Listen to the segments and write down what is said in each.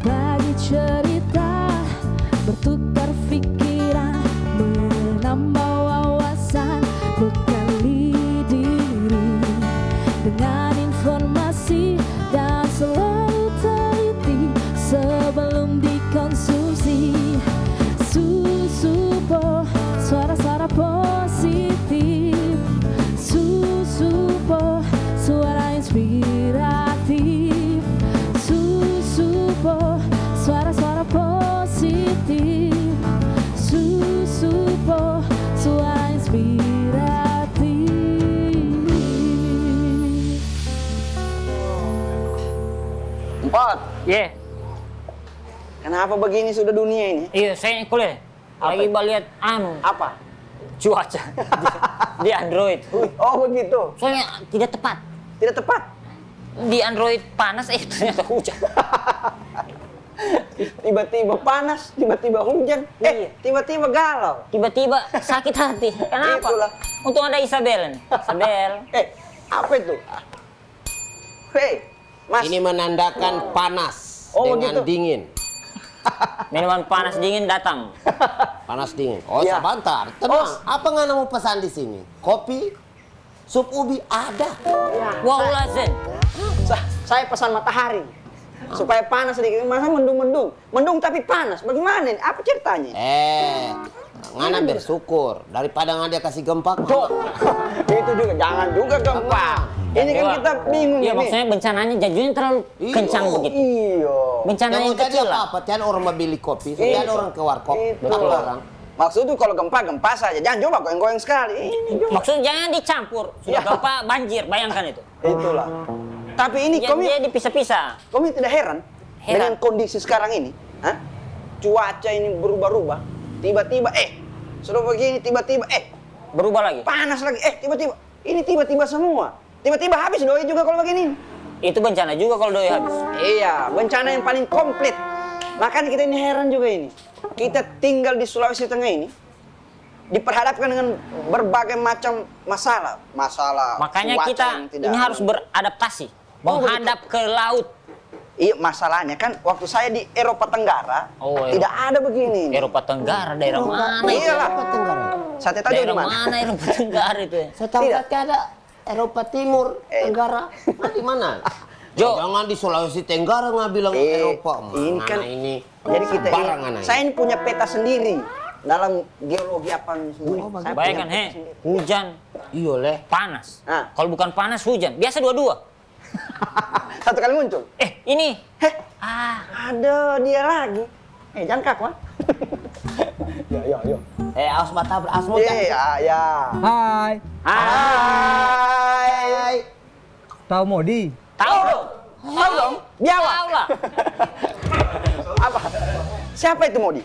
berbagi cerita, bertukar pikiran, menambah wawasan, bekali diri dengan informasi dan selalu teliti sebelum dikonsumsi. Susupo, suara-suara positif. Susupo, suara inspiratif. Susupo, suara-suara positif. Susupo, suara inspiratif. Empat. Iya, Kenapa begini sudah dunia ini? iya saya kuliah. Lagi lihat Apa? cuaca di Android. Oh begitu. Soalnya tidak tepat. Tidak tepat. Di Android panas, ternyata hujan. Tiba-tiba panas, tiba-tiba hujan, Iya. tiba-tiba galau. Tiba-tiba sakit hati. Kenapa? Itulah. Untung ada Isabel nih. Isabel. Apa itu? Hei, Mas. Ini menandakan panas Oh, dengan begitu. dingin. Minuman panas dingin datang. Panas dingin. Oh, Iya. sebentar. Tenang. Oh. Apa nggak mau pesan di sini? Kopi, sup ubi ada. Wow, Lazen. Saya pesan matahari supaya panas sedikit. Masa mendung-mendung, mendung tapi panas. Bagaimana ini? Apa ceritanya? Ngana bersyukur daripada nggak dia kasih gempa. Tuh, itu juga jangan juga gempa. Ini kan Iya. kita bingung Iya, ini. maksudnya bencananya jajunya terlalu Iya. kencang begitu. Iya. Bencana Yang yang jadi kecil lah. apa? Tiada orang mau beli kopi, Itu. tiada orang ke warkop. Itu. Berapa orang? Maksud tuh kalau gempa saja. Jangan coba goyang-goyang sekali. Ini juga. Maksudnya jangan dicampur. Sudah Iya. gempa banjir, bayangkan itu. Itulah. Tapi ini Dia dipisah-pisah. kami tidak heran, Heran. dengan kondisi sekarang ini. Hah? Cuaca ini berubah-ubah. Tiba-tiba sudah begini, tiba-tiba Berubah lagi. panas lagi. Tiba-tiba. Ini tiba-tiba semua. Tiba-tiba habis doi juga kalau begini. Itu bencana juga kalau doi habis. Iya, bencana yang paling komplit. Makanya kita ini heran juga ini. Kita tinggal di Sulawesi Tengah ini diperhadapkan dengan berbagai macam masalah. Makanya cuaca kita yang tidak ini harus beradaptasi. Menghadap ke laut. Iya, masalahnya kan waktu saya di Eropa Tenggara Oh, iya. tidak ada begini. Eropa Tenggara, daerah mana itu? Iyalah. Eropa Tenggara. Saya tahu di Daerah mana. mana Eropa Tenggara itu ya? Saya tahu Tidak. ada Eropa Timur, Tenggara. Nah, di mana? Jo. Jangan di Sulawesi Tenggara nggak bilang Eropa. Ini Mana kan ini. jadi kita Sembarang ini, anak saya ini punya peta sendiri dalam geologi apa ini semua. Saya Bayangkan, punya peta sendiri. hujan, Iya leh. panas. Ah. Kalau bukan panas, hujan. Biasa dua-dua. Satu kali muncul. Ini. Heh, Ah, ada dia lagi. Jangan kaku, ah. Yo. Awas batabrak, awas mau Ya. Hai, Hai. tahu Modi? tahu dong. Tahu dong? Biawak. Tahu lah. Apa? Siapa itu Modi?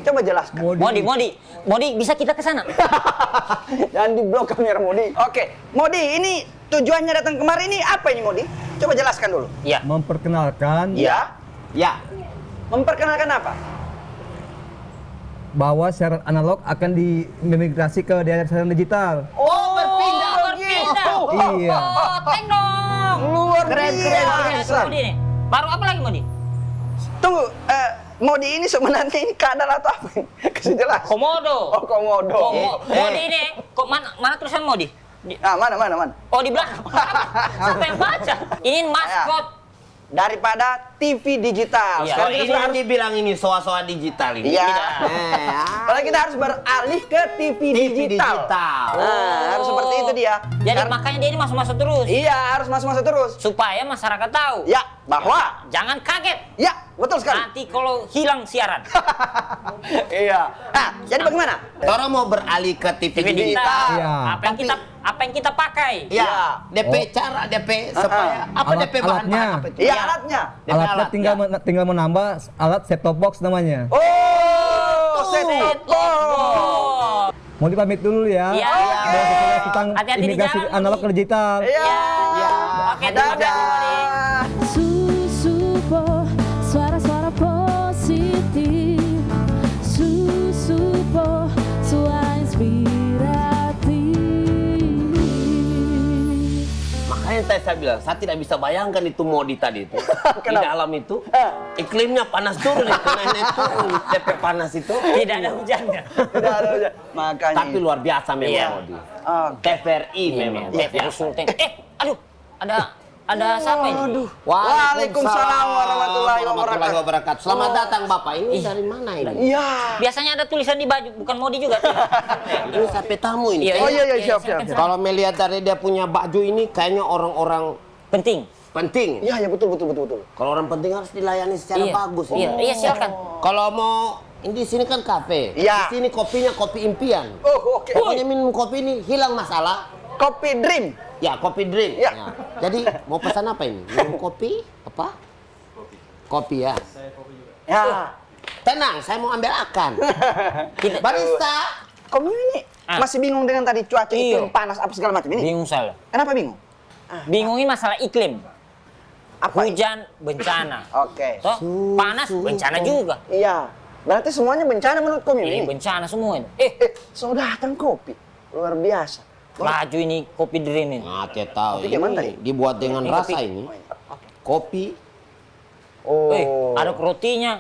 Coba jelaskan. Modi, bisa kita ke sana? Jangan diblok kamera Modi. Oke, Modi, ini tujuannya datang kemari ini apa ini Modi? Coba jelaskan dulu. Iya. Memperkenalkan Ya. Ya. Memperkenalkan apa? bahwa siaran analog akan dimigrasi ke daerah siaran digital. Oh, berpindah berpindah. Iya. Oh, teng dong. Luar Keren. biasa. Modi nih. Baru apa lagi Modi? Tunggu, Modi ini sebenarnya ini kadal atau apa? Kasih jelas. Komodo. Oh, komodo. Modi ini. Kok mana tulisan Modi? Mana? Oh, di belakang. Siapa yang baca? Ini maskot. Daripada TV digital. Iya. Sekarang Ini kita sudah yang dibilang ini soa-soa digital ini. Iya. Tidak. Kalau kita harus beralih ke TV digital. Nah, harus seperti itu dia. Jadi Karena- makanya dia ini masuk-masuk terus. Iya, harus masuk-masuk terus. Supaya masyarakat tahu. Ya, bahwa Jangan kaget. ya, betul sekali. Nanti kalau hilang siaran. Iya. Nah, jadi bagaimana? Orang mau beralih ke TV, TV digital. digital. Iya. Apa yang kita pakai? Ya, DP cara DP supaya apa Alat- DP bahan-bahan alatnya. apa itu? Iya, Ya. alatnya. DP Alatnya alat, tinggal ya. tinggal menambah alat set top box namanya. Oh, set top box. Oh. Mau dipamit dulu ya. Iya. Bahwa sesuai tentang Hati-hati di imigrasi jalan, analog Modi. ke digital. Iya. Ya. Oke, terima kasih, Modi. Dadah. Susupo, suara-suara positif. Susupo, suara inspiratif. Makanya Makanya tadi saya bilang, saya tidak bisa bayangkan itu Modi tadi itu. Di dalam itu, iklimnya panas turun itu. Nenek turun, tepe panas itu. Tidak ada hujannya. Tidak ada hujan. Makanya. Tapi luar biasa memang Iya. Modi. Oke. TVRI memang. TVRI Sultan. Aduh, ada siapa ini? Waalaikumsalam warahmatullahi wabarakatuh. Selamat datang Bapak. Ini dari mana ini? Iya. Biasanya ada tulisan di baju, bukan Modi juga. Ini sampai tamu ini. Oh iya siap. Kalau melihat dari dia punya baju ini, kayaknya orang-orang Penting. penting. Iya betul. Kalau orang penting harus dilayani secara bagus. Iya, silakan. Kalau mau di sini kan kafe. Iya. Di sini kopinya kopi impian. Oh oke. Pokoknya minum kopi ini hilang masalah. Kopi Dream. Ya, kopi drink. Ya. Ya. Jadi mau pesan apa ini? Minum kopi? Apa? Kopi ya. Ya. Tenang, saya mau ambil akan. Barista. Kamu ini masih bingung dengan tadi cuaca Iya. iklim panas apa segala macam ini? Bingung saya. Kenapa bingung? Bingungin masalah iklim. Apa? Hujan, bencana. Oke. Toh, panas, bencana juga. Iya. Berarti semuanya bencana menurut kamu Ini ini? bencana semua ini. So datang kopi. Luar biasa. Baju ini kopi dream ini. Nah, saya tahu. Kopi gimana Ini tadi? dibuat dengan Ini rasa kopi. ini. Kopi. Oh. Ada rotinya.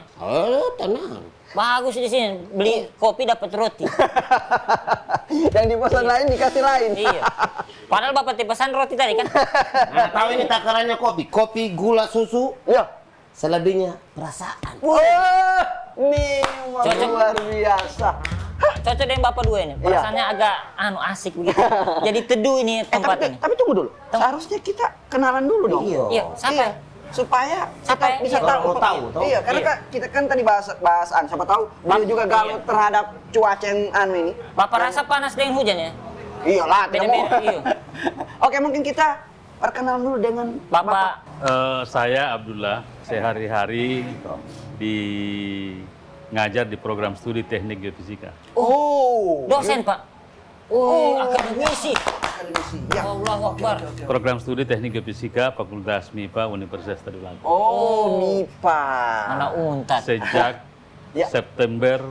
Tenang. Bagus di sini. Beli kopi dapat roti. Yang di pesan lain dikasih lain. Iya. Padahal Bapak pesan roti tadi kan. Nah, tahu ini takarannya kopi. Kopi, gula, susu. Ya. Selebihnya perasaan. Wah, ini Cocok. luar biasa. Cocok dengan Bapak dua ini. Perasaannya agak asik begitu. Jadi teduh ini tempat ini. Tapi tunggu dulu. Seharusnya kita kenalan dulu dong. Iya, siapa? Supaya Siapa? kita bisa Iya, tahu. orang tahu. Iya, karena Iya. kita kan tadi bahas siapa tahu beliau juga galau terhadap cuaca yang ini. Bapak rasa panas dengan hujan ya? Iyalah, tidak mau. Beda-beda, iya. Oke, mungkin kita perkenalan dulu dengan Bapak Saya Abdullah, saya hari-hari ngajar di program studi teknik geofisika. Oh, dosen, Pak. Oh, akademisi. Ya. Allahu Akbar. Program studi teknik geofisika Fakultas MIPA Universitas Tadulako. Oh, MIPA. Mana untat. Sejak Ya. September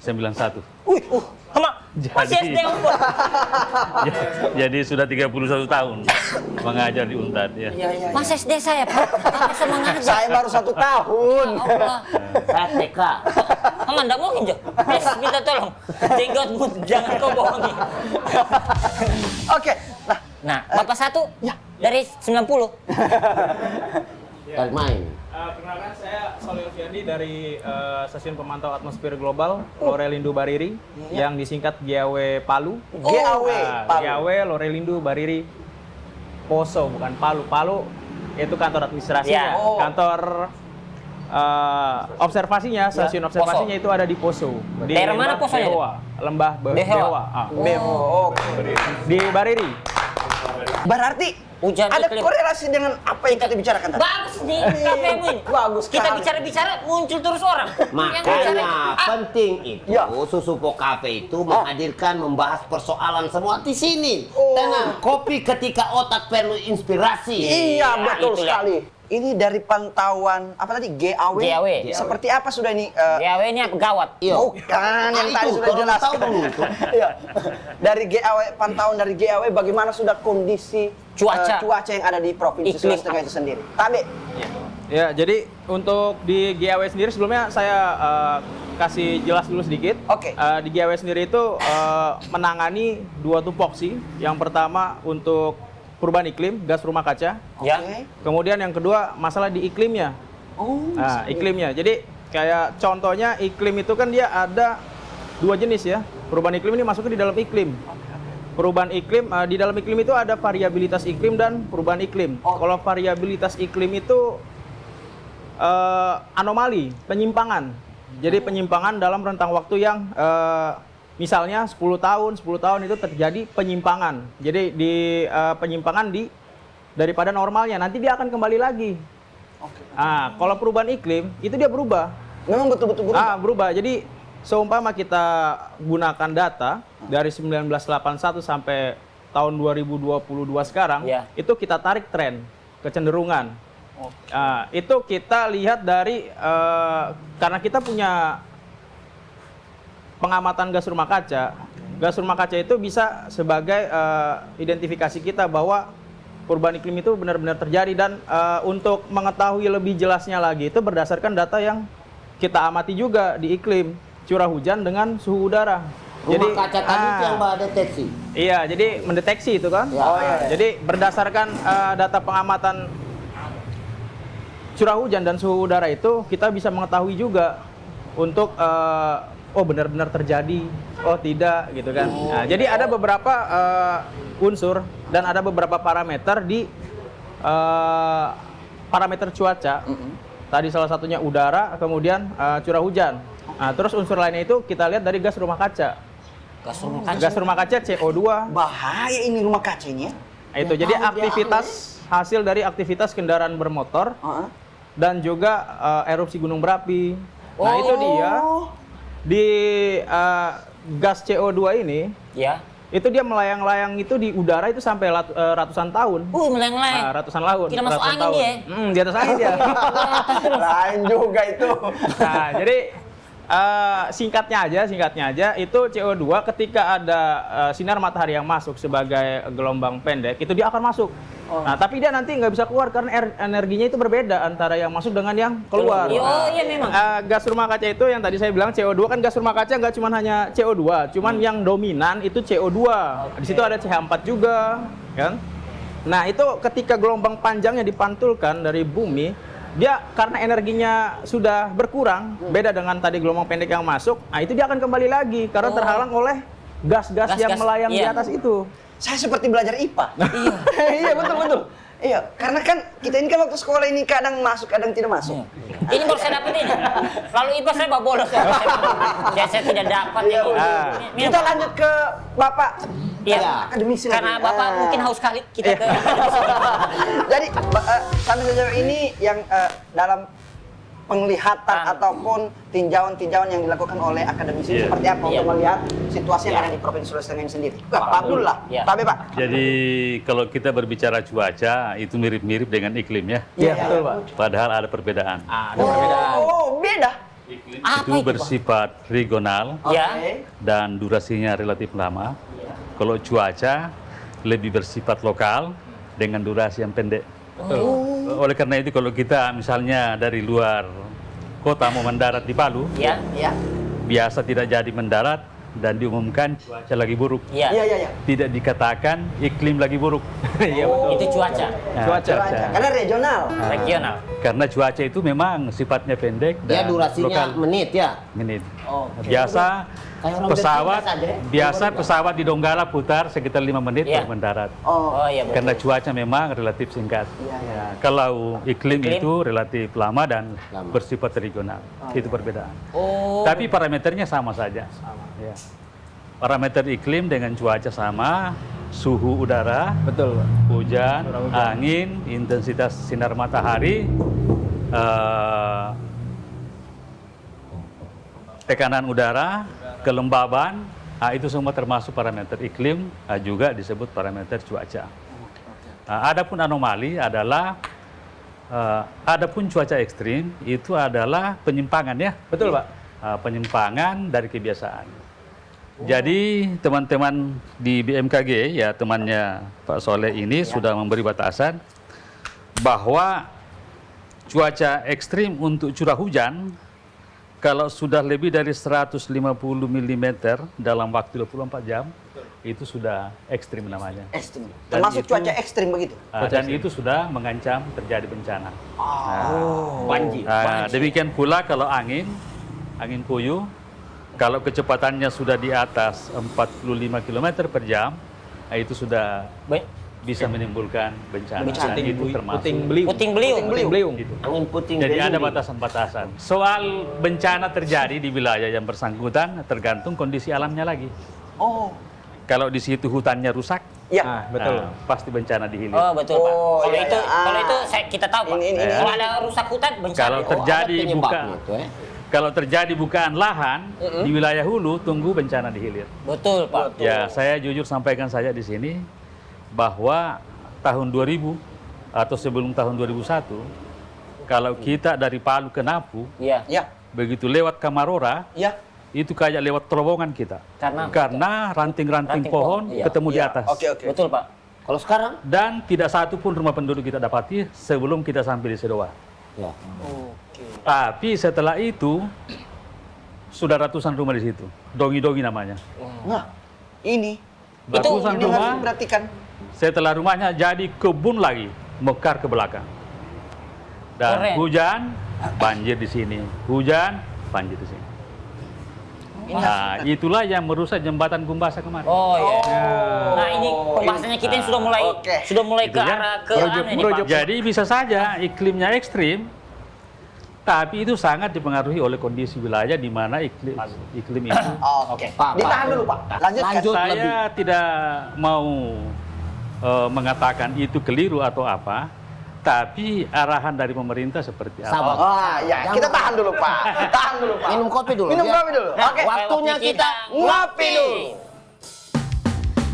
91. Wih, Sama. Masih Jadi- SD Unpad. Jadi sudah 31 tahun mengajar di Untad ya. Masih SD saya, Pak. Kamu sama ngajar. saya baru 1 tahun. Ya Allah. Saya TK. Aman, enggak mungkin, Jo. Please, minta tolong. Jenggotmu jangan kau bohongi. Oke, Nah, Bapak satu Ya. dari 90. Dari main. Perkenalkan, saya Soleh Fiandi dari Stasiun Pemantau Atmosfer Global Lorelindo Bariri yang disingkat GAW Palu. GAW Palu. GAW Lorelindo Bariri Poso, bukan Palu. Palu itu kantor administrasinya. Ya. Kantor observasinya, stasiun observasinya itu ada di Poso. Di Daerah mana Lembah Posonya? Behoa. Lembah Behoa. Behoa. Behoa. Di Bariri. berarti Hujan ada iklim. korelasi dengan apa yang kita bicarakan tadi. Bagus nih kafemu ini. Bagus Kita sekali. bicara-bicara muncul terus orang. Yang bicara, Makanya penting itu Ya. Susupo Cafe itu menghadirkan membahas persoalan semua di sini. Oh. Tenang, kopi ketika otak perlu inspirasi. Iya, betul itulah. sekali. Ini dari pantauan apa tadi GAW? GAW. Seperti apa sudah ini? GAW ini apa gawat? Iya. Bukan yang Ah, tadi itu, sudah kalau mau jelaskan. tahu dulu itu. Iya. Dari GAW, pantauan dari GAW bagaimana sudah kondisi Cuaca. yang ada di provinsi Iklim. Sulawesi Tengah itu sendiri. Tabe. Ya, jadi untuk di GAW sendiri sebelumnya saya kasih jelas dulu sedikit. Oke. Di GAW sendiri itu menangani 2 tupoksi. Yang pertama untuk perubahan iklim, gas rumah kaca. Ya. Oke. Kemudian yang kedua masalah di iklimnya. Oh. Nah, iklimnya. Jadi kayak contohnya iklim itu kan dia ada 2 jenis ya. Perubahan iklim ini masuknya di dalam iklim. Perubahan iklim, di dalam iklim itu ada variabilitas iklim dan perubahan iklim. Kalau variabilitas iklim itu anomali, penyimpangan. Jadi penyimpangan dalam rentang waktu yang misalnya 10 tahun itu terjadi penyimpangan. Jadi di penyimpangan daripada normalnya, nanti dia akan kembali lagi. Nah, kalau perubahan iklim itu dia berubah. Memang betul-betul berubah. Berubah. Jadi seumpama kita gunakan data dari 1981 sampai tahun 2022 sekarang, Ya. itu kita tarik tren kecenderungan. Itu kita lihat dari karena kita punya pengamatan gas rumah kaca. Gas rumah kaca itu bisa sebagai identifikasi kita bahwa perubahan iklim itu benar-benar terjadi dan untuk mengetahui lebih jelasnya lagi itu berdasarkan data yang kita amati juga di iklim curah hujan dengan suhu udara. Rumah kaca tadi itu yang Mbak deteksi. Iya, jadi mendeteksi itu kan. Ya. Oh, iya. Jadi berdasarkan data pengamatan curah hujan dan suhu udara itu kita bisa mengetahui juga untuk oh benar-benar terjadi, oh tidak gitu kan. Nah, jadi ada beberapa unsur dan ada beberapa parameter di parameter cuaca. Tadi salah satunya udara, kemudian curah hujan. Nah, terus unsur lainnya itu kita lihat dari gas rumah kaca. Gas rumah kaca CO2. Bahaya ini rumah kaca ini ya. Nah, itu jadi aktivitas hasil dari aktivitas kendaraan bermotor dan juga erupsi gunung berapi. Nah, itu dia di gas CO2 ini. Ya. Itu dia melayang-layang itu di udara itu sampai ratusan tahun. Melayang-layang. Nah, ratusan tahun. Tidak masuk ratusan angin tahun. dia. Di atas angin dia. Lain juga itu. Nah, jadi singkatnya aja itu CO2 ketika ada sinar matahari yang masuk sebagai gelombang pendek itu dia akan masuk. Nah, tapi dia nanti nggak bisa keluar karena energinya itu berbeda antara yang masuk dengan yang keluar. Oh iya memang. Gas rumah kaca itu yang tadi saya bilang CO2 kan gas rumah kaca nggak cuma hanya CO2, cuman yang dominan itu CO2. Di situ ada CH4 juga, kan? Nah, itu ketika gelombang panjangnya dipantulkan dari bumi, dia karena energinya sudah berkurang, beda dengan tadi gelombang pendek yang masuk, nah itu dia akan kembali lagi karena terhalang oleh gas-gas yang melayang di atas itu. Saya seperti belajar IPA. Iya. Iya, betul. Iya, karena kan kita ini kan waktu sekolah ini kadang masuk, kadang tidak masuk. Ini baru saya dapat ini. Lalu IPA saya bawa bolos. Saya tidak dapat ini. Kita lanjut ke Bapak. Iya. Akademisi lagi. Karena Bapak mungkin haus kali kita ke. Jadi sampai sejauh ini yang dalam penglihatan ataupun tinjauan-tinjauan yang dilakukan oleh akademisi seperti apa untuk melihat situasi yang ada di Provinsi Sulawesi Tengah ini sendiri? Pak Abdul lah, Pak Be, Pak. Jadi kalau kita berbicara cuaca itu mirip-mirip dengan iklim ya. Iya, betul, Pak. Padahal ada perbedaan. Ada perbedaan. Oh, beda. Iklim Apa itu itu, Pak? bersifat regional Ya. dan durasinya relatif lama. Kalau cuaca lebih bersifat lokal dengan durasi yang pendek. Oleh karena itu kalau kita misalnya dari luar kota mau mendarat di Palu, Ya. biasa tidak jadi mendarat dan diumumkan cuaca lagi buruk. Iya. Iya. Tidak dikatakan iklim lagi buruk. Iya, betul. Itu cuaca. Nah, Cuaca. Karena regional. Regional. Karena cuaca itu memang sifatnya pendek Dia dan durasinya lokal. menit ya. Menit. Oh, Biasa Kayak orang pesawat bertugas aja ya. biasa pesawat di Donggala putar sekitar 5 menit Iya. baru mendarat. Oh iya betul. Karena cuaca memang relatif singkat. Ya, kalau iklim itu relatif lama dan bersifat regional. Itu perbedaan. Oh. Tapi parameternya sama saja. Ya. Parameter iklim dengan cuaca sama, suhu udara, Betul, Pak. hujan, angin, intensitas sinar matahari, tekanan udara, kelembaban, itu semua termasuk parameter iklim, juga disebut parameter cuaca. Adapun anomali adalah, adapun cuaca ekstrim itu adalah penyimpangan ya. Betul, Pak. Penyimpangan dari kebiasaan. Jadi teman-teman di BMKG ya temannya Pak Soleh ini sudah memberi batasan bahwa cuaca ekstrim untuk curah hujan kalau sudah lebih dari 150 mm dalam waktu 24 jam itu sudah ekstrim namanya. Ekstrim. Dan Termasuk itu- cuaca ekstrim begitu. Dan itu sudah mengancam terjadi bencana. Banjir. Demikian pula kalau angin puyuh, kalau kecepatannya sudah di atas 45 km per jam, itu sudah bisa menimbulkan bencana. Dan itu termasuk. Puting beliung. Puting beliung. Gitu. Angin puting Jadi ada beliung. batasan-batasan. Soal bencana terjadi di wilayah yang bersangkutan tergantung kondisi alamnya lagi. Oh. Kalau di situ hutannya rusak, Ya. Nah, betul. pasti bencana di hilir. Oh betul Pak. Oh, Kalau iya, itu iya. kalau itu kita tahu Pak. Ini. Kalau ada rusak hutan bencana. Kalau terjadi Ada buka, penyebabnya itu, kalau terjadi bukaan lahan di wilayah hulu, tunggu bencana di hilir. Betul Pak. Ya, saya jujur sampaikan saja di sini bahwa tahun 2000 atau sebelum tahun 2001, kalau kita dari Palu ke Napu, Iya. Ya. begitu lewat Kamarora, Ya. itu kayak lewat terowongan kita. Karena ranting-ranting ranting pohon pohon, iya. ketemu di Ya. atas. Oke. betul Pak. Kalau sekarang? Dan tidak satu pun rumah penduduk kita dapati sebelum kita sampai di Sedoa. Ya. Tapi setelah itu sudah ratusan rumah di situ. Dongi-dongi namanya. Nah, ini Ratusan ini harus rumah. diperhatikan. Setelah rumahnya jadi kebun lagi, mekar ke belakang. Dan Keren. hujan, banjir di sini. Hujan, banjir di sini. Nah, itulah yang merusak jembatan Gumbasa kemarin. Oh iya. Nah ini pembahasannya kita yang sudah mulai Oke. ke Itu ya. arah ke anu ini Pak. Jadi bisa saja iklimnya ekstrim, tapi itu sangat dipengaruhi oleh kondisi wilayah di mana iklim itu. Oke. Pak. Ditahan dulu, Pak. Lanjutkan. Lanjut. Saya tidak mau mengatakan itu keliru atau apa, tapi arahan dari pemerintah seperti apa. Sabar. Oh, ya, kita tahan dulu, Pak. Tahan dulu, Pak. Minum kopi dulu. Minum ya. kopi dulu. Oke. Waktunya kita ngopi dulu.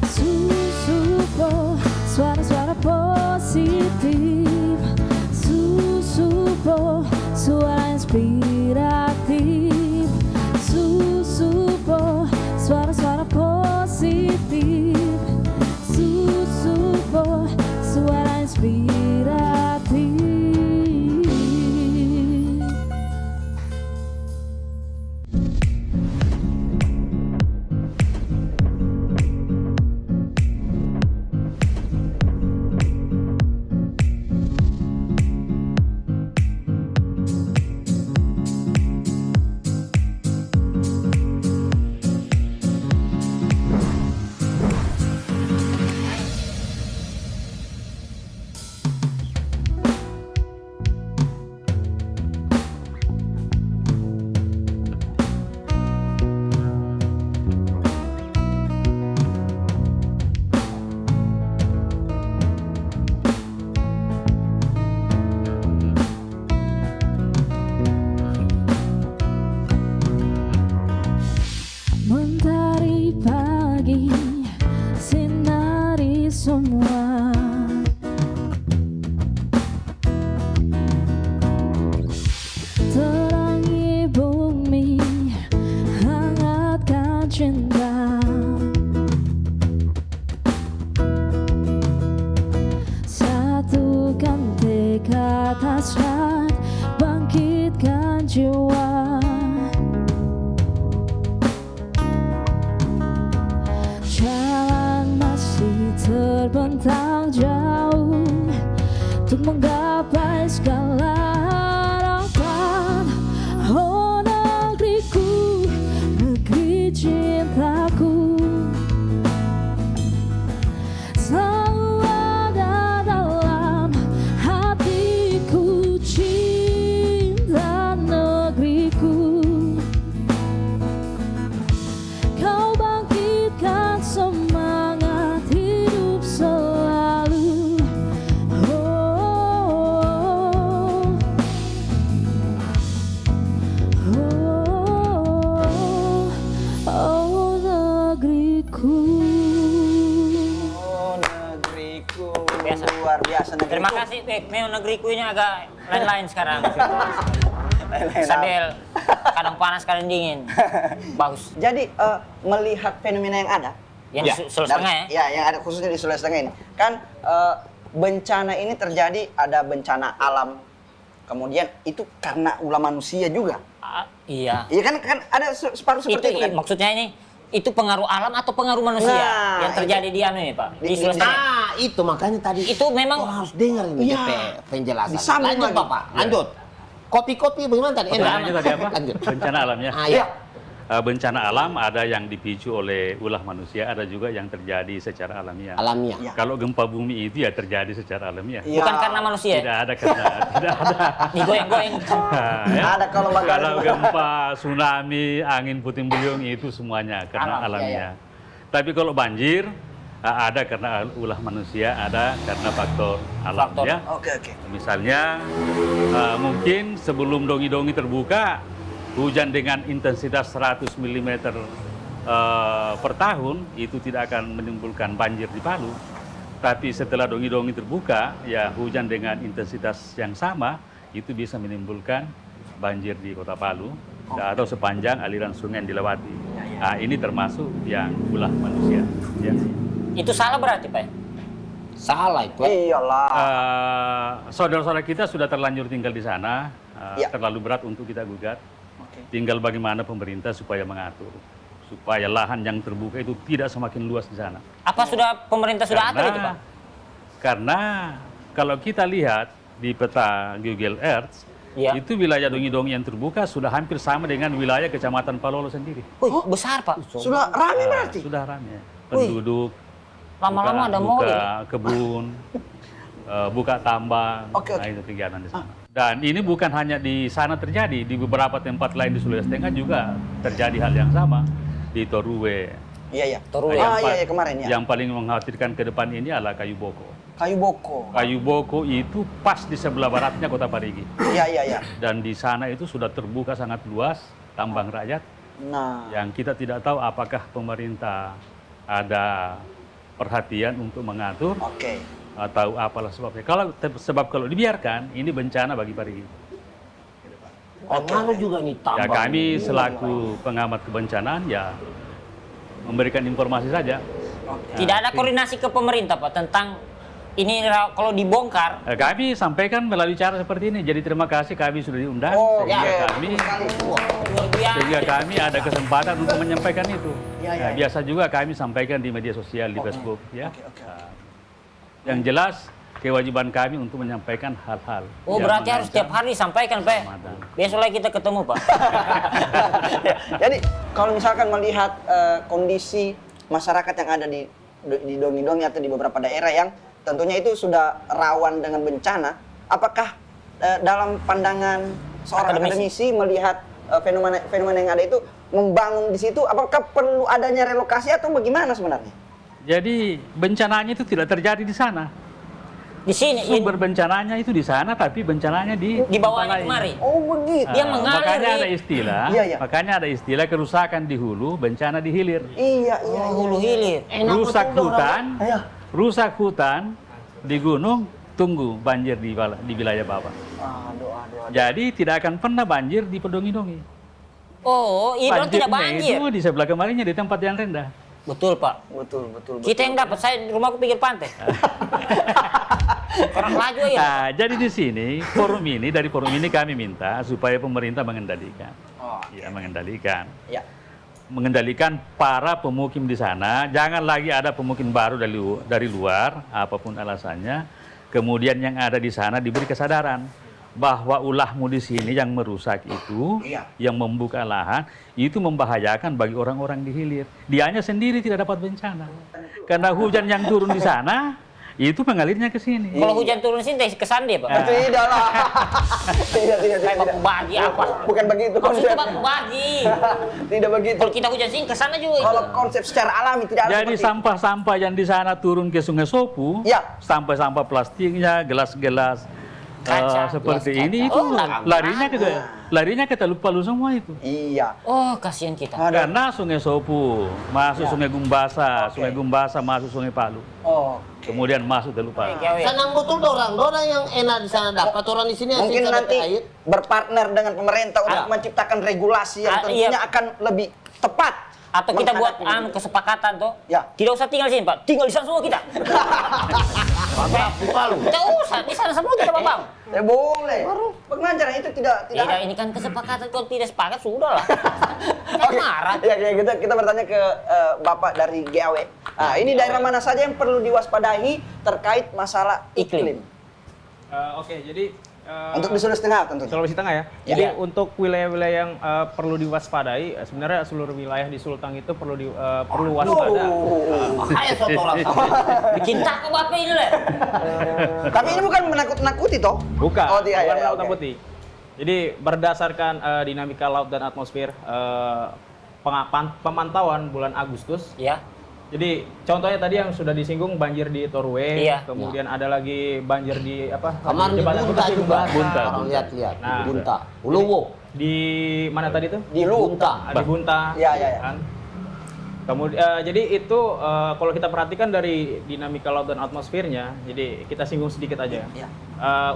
Susupo, suara-suara positif. Susupo, suara inspiratif. Susupo, suara-suara positif. Susupo, suara inspiratif. Mentari pagi, sinari semua. Terangi bumi, hangatkan cinta. Satukan tekad hasrat, bangkitkan jiwa. Jalan masih terbentang jauh untuk menggapai segala harapan. Oh negeriku, negeri cintaku, selalu ada dalam hatiku. Cinta negeriku, kau bangkitkan semangat hidup selalu. Oh, oh, oh, negeriku. Oh, negeriku. Biasa. Luar biasa negeriku. Terima kasih, Meo negeriku ini agak lain-lain sekarang. Lain-lain. Sambil kadang panas, kadang dingin. Bagus. Jadi melihat fenomena yang ada, Yang Sulawesi Tengah ya. ya, yang ada khususnya di Sulawesi Tengah ini, kan bencana ini terjadi, ada bencana alam, kemudian itu karena ulah manusia juga. Iya. Iya kan ada separuh seperti itu kan? Maksudnya ini itu pengaruh alam atau pengaruh manusia Nah, yang terjadi di anu ini Pak, di Di- Sulawesi Tengah. Ah, itu makanya tadi. Itu memang Orang harus dengar ini Iya. DP penjelasan. Disambung Lanjut lagi. Bapak, lanjut. Kopi-kopi bagaimana tadi? Pertanyaannya tadi apa? Lanjut. Bencana alamnya. Ah, iya. Bencana alam ada yang dipicu oleh ulah manusia, ada juga yang terjadi secara alamiah. Alamiah. Iya. Kalau gempa bumi itu ya terjadi secara alamiah. Iya. bukan karena manusia. Tidak ada karena tidak ada. Digoyang-goyang. Nah, ya. Ada kalau bagaimana? Kalau gempa, tsunami, angin puting beliung itu semuanya karena Alam, alamiah. Tapi kalau banjir ada karena ulah manusia, ada karena faktor alam Faktor. ya. Oke, oke. Misalnya mungkin sebelum dongi-dongi terbuka, hujan dengan intensitas 100 mm per tahun itu tidak akan menimbulkan banjir di Palu. Tapi setelah dongi-dongi terbuka, ya hujan dengan intensitas yang sama itu bisa menimbulkan banjir di Kota Palu atau sepanjang aliran sungai yang dilewati. Nah, ini termasuk yang ulah manusia. Ya. Itu salah berarti Pak? Salah itu. Iyalah. Saudara-saudara kita sudah terlanjur tinggal di sana, Ya. terlalu berat untuk kita gugat. Oke. Tinggal bagaimana pemerintah supaya mengatur, supaya lahan yang terbuka itu tidak semakin luas di sana. Apa pemerintah sudah atur itu, Pak? Karena kalau kita lihat di peta Google Earth, Ya. itu wilayah Dongi-Dongi yang terbuka sudah hampir sama dengan wilayah Kecamatan Palolo sendiri. Wih, besar, Pak. Sudah rame berarti? Sudah ramai. Penduduk, Lama-lama ada mall buka ini. kebun, buka tambang, Oke, oke. nah itu kegiatan di sana. Dan ini bukan hanya di sana terjadi, di beberapa tempat lain di Sulawesi Tengah juga terjadi hal yang sama. Di Toruwe. Iya, iya. Toruwe. Iya, iya, kemarin ya. Yang paling mengkhawatirkan ke depan ini adalah Kayu Boko. Kayu Boko. Kayu Boko itu pas di sebelah baratnya Kota Parigi. Iya, iya, iya. Dan di sana itu sudah terbuka sangat luas, tambang rakyat, Nah, yang kita tidak tahu apakah pemerintah ada perhatian untuk mengatur oke. atau apalah sebabnya. Kalau dibiarkan, ini bencana bagi Parigi. Pengaruh juga nih tambang. Ya kami selaku pengamat kebencanaan ya memberikan informasi saja. Tidak ada koordinasi ke pemerintah, Pak, tentang ini kalau dibongkar. Kami sampaikan melalui cara seperti ini. Jadi terima kasih kami sudah diundang Oh, sehingga ya. kami Luar biasa. sehingga kami ada kesempatan untuk menyampaikan itu. Ya, ya, Nah, ya. biasa juga kami sampaikan di media sosial di Facebook ya. Oke, oke. Nah, yang jelas kewajiban kami untuk menyampaikan hal-hal. Oh, yang berarti harus mengancam setiap hari sampaikan, Pak. Ramadan. Besok lagi kita ketemu, Pak. Ya, jadi kalau misalkan melihat kondisi masyarakat yang ada di Dongi-Dongi atau di beberapa daerah yang tentunya itu sudah rawan dengan bencana, apakah dalam pandangan seorang akademisi melihat fenomena yang ada itu membangun di situ, apakah perlu adanya relokasi atau bagaimana sebenarnya? Jadi bencananya itu tidak terjadi di sana. Di sini, Sumber bencananya itu di sana, tapi bencananya di di bawahnya tempat lain. kemari. Oh begitu. Dia mengalir Makanya di- ada istilah, Iya, iya. makanya ada istilah kerusakan di hulu, bencana di hilir. Iya, iya, Oh, iya. hulu hilir. Rusak hutan, Iya. rusak hutan di gunung, tunggu banjir di wilayah bawah. Aduh, aduh, aduh. Jadi tidak akan pernah banjir di Pedongi-Dongi. Oh, Idron tidak banjir. Itu di sebelah kemarinya di tempat yang rendah. Betul, Pak. Betul, betul, betul. Kita yang dapat, saya rumahku pinggir pantai. Orang laju ya. Nah, jadi di sini dari forum ini kami minta supaya pemerintah mengendalikan. Oh, Ya, mengendalikan. ya. Mengendalikan para pemukim di sana, jangan lagi ada pemukim baru dari luar, apapun alasannya. Kemudian yang ada di sana diberi kesadaran bahwa ulahmu di sini yang merusak itu, Iya. yang membuka lahan, itu membahayakan bagi orang-orang di hilir. Dianya sendiri tidak dapat bencana. Karena hujan yang turun di sana, itu mengalirnya ke sini. Kalau hujan turun sini, ke Sande, Pak. Tidak lah. Tidak, tidak, Kayak tidak. baku bagi apa? Bukan begitu Maksudnya konsep. baku bagi. Tidak begitu. Kalau kita hujan sini, ke sana juga. Kalau konsep secara alami tidak ada Jadi seperti itu. sampah-sampah yang di sana turun ke Sungai Sopu, Ya. sampah-sampah plastiknya, gelas-gelas Kaca, seperti gelas ini kaca. itu Oh, larinya ke Teluk Palu semua itu. Iya. Oh, kasihan kita. Ada. Karena Sungai Sopu masuk Ya. Sungai Gumbasa, Oke. Sungai Gumbasa masuk Sungai Palu, Oh. kemudian masuk Teluk Palu. Senang betul orang yang enak di sana dapat orang di sini asing Mungkin sana nanti air. berpartner dengan pemerintah untuk menciptakan regulasi yang Iya. tentunya akan lebih tepat. Atau kita buat menghadapi ini. kesepakatan tuh. Ya. Tidak usah tinggal di sini, Pak. Tinggal di sana semua kita. Tidak usah, di sana semua kita, Bang. Ya boleh. Pengajaran itu tidak Tidak, ini kan kesepakatan. Kalau tidak sepakat, sudah lah. Kan Oke. marah. Ya, kita bertanya ke Bapak dari GAW. Nah, ini daerah mana saja yang perlu diwaspadai terkait masalah iklim? Oke, jadi Untuk di Sulawesi Tengah tentunya. Sulawesi Tengah ya. Ya. Jadi Ya. untuk wilayah-wilayah yang perlu diwaspadai, sebenarnya seluruh wilayah di Sulteng itu perlu waspada. Makanya satu orang Bikin takut Bapak ini, Le. Tapi ini bukan menakut-nakuti toh? Bukan, Oh, tidak, bukan ya, laut oke. putih. Jadi berdasarkan dinamika laut dan atmosfer, pemantauan bulan Agustus. Ya. Jadi contohnya tadi yang sudah disinggung banjir di Torue, Iya. kemudian ada lagi banjir di apa? Kemarin di Jembatan Bunta Bekasi juga. Bunta. Orang lihat-lihat. Nah. Bunta. Uluwo. Di mana tadi tuh? Di Lu. Bunta. Di Bunta. Ya, ya, ya. Kan? Kemudian jadi itu kalau kita perhatikan dari dinamika laut dan atmosfernya, jadi kita singgung sedikit aja. Ya.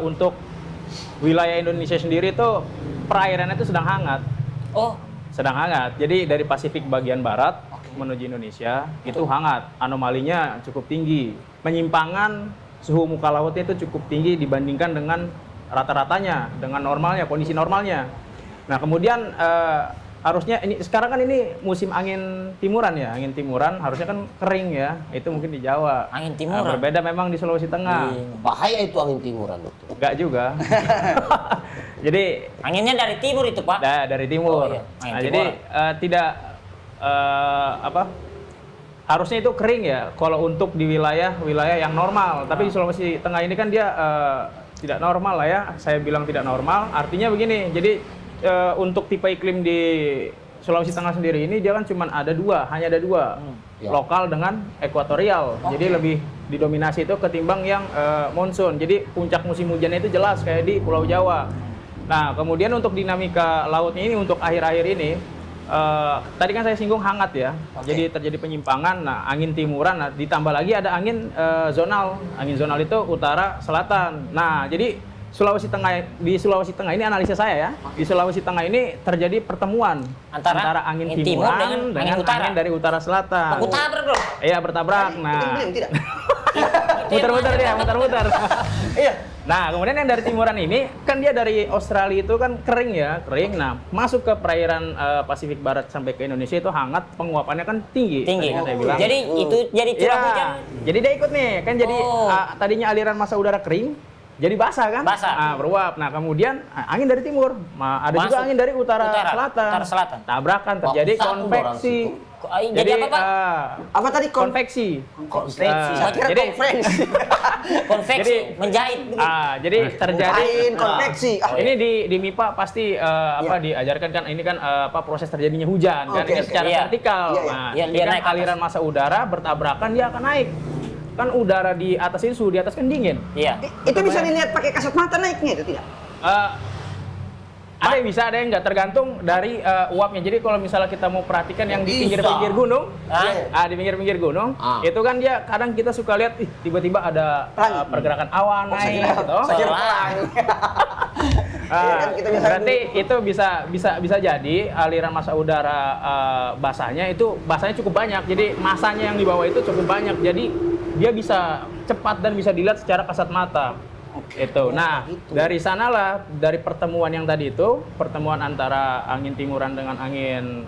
Untuk wilayah Indonesia sendiri itu perairannya itu sedang hangat. Oh, Sedang hangat. Jadi dari Pasifik bagian barat menuju Indonesia itu hangat, anomalinya cukup tinggi. Penyimpangan suhu muka lautnya itu cukup tinggi dibandingkan dengan rata-ratanya, dengan normalnya, kondisi normalnya. Nah, kemudian harusnya ini sekarang kan ini musim angin timuran ya, angin timuran harusnya kan kering ya, itu mungkin di Jawa. Angin timuran? Berbeda memang di Sulawesi Tengah. Bahaya itu angin timuran, dokter. Enggak juga. Jadi Anginnya dari timur itu, Pak. dari timur. Oh, iya. Angin Nah, jadi tidak harusnya itu kering ya kalau untuk di wilayah yang normal. Tapi di Sulawesi Tengah ini kan dia tidak normal lah ya. Saya bilang tidak normal. Artinya begini. Jadi untuk tipe iklim di Sulawesi Tengah sendiri ini dia kan cuma hanya ada dua, Ya. lokal dengan ekuatorial. Jadi lebih didominasi itu ketimbang yang monsun. Jadi puncak musim hujannya itu jelas kayak di Pulau Jawa. Nah, kemudian untuk dinamika lautnya ini untuk akhir-akhir ini, tadi kan saya singgung hangat ya. Jadi terjadi penyimpangan. Nah, angin timuran. Nah, ditambah lagi ada angin zonal. Angin zonal itu utara selatan. Nah, jadi di Sulawesi Tengah ini analisa saya ya. Di Sulawesi Tengah ini terjadi pertemuan Antara angin angin timur timuran dengan angin dari utara selatan. Aku tabrak, Bro. Iya, bertabrak. Nah, Belum, tidak. muter-muter dia, muter-muter. Iya. Nah, kemudian yang dari timuran ini kan dia dari Australia itu kan kering ya, kering. Nah, masuk ke perairan Pasifik Barat sampai ke Indonesia itu hangat, penguapannya kan tinggi. Tinggi. Tadi kan saya bilang. Jadi itu jadi curah Ya, hujan. jadi dia ikut nih, kan jadi Oh. tadinya aliran masa udara kering, jadi basah kan? Basah. Nah, beruap. Nah, kemudian angin dari timur, ada juga Masuk. angin dari utara Utara selatan. Tabrakan terjadi Bagus, konveksi. Jadi apa, Pak? Apa tadi Konveksi. Konveksi. Saya kira Jadi konferensi. Konveksi, Jadi- menjahit. jadi terjadi Kain, konveksi. ini di MIPA pasti diajarkan kan ini kan proses terjadinya hujan kan Oke, ini oke. secara Iya. vertikal. Iya, iya. Nah, Iya, ini dia kan naik ke aliran massa udara bertabrakan dia akan naik. Kan udara di atas ini suhu di atas kan dingin. Iya. Itu bisa dilihat pakai kasat mata naiknya itu tidak? Ada yang bisa, ada yang nggak, tergantung dari uapnya. Jadi kalau misalnya kita mau perhatikan yang di Bisa. pinggir-pinggir gunung, Ah. di pinggir-pinggir gunung, Ah. itu kan dia kadang kita suka lihat, tiba-tiba ada Pelangi. pergerakan awan naik, gitu. Saya kira pelangi. Iya kan, kita bisa Berarti itu bisa jadi aliran massa udara basahnya cukup banyak. Jadi masanya yang di bawah itu cukup banyak. Jadi dia bisa cepat dan bisa dilihat secara kasat mata. Itu. Nah, dari sanalah dari pertemuan yang tadi itu, pertemuan antara angin timuran dengan angin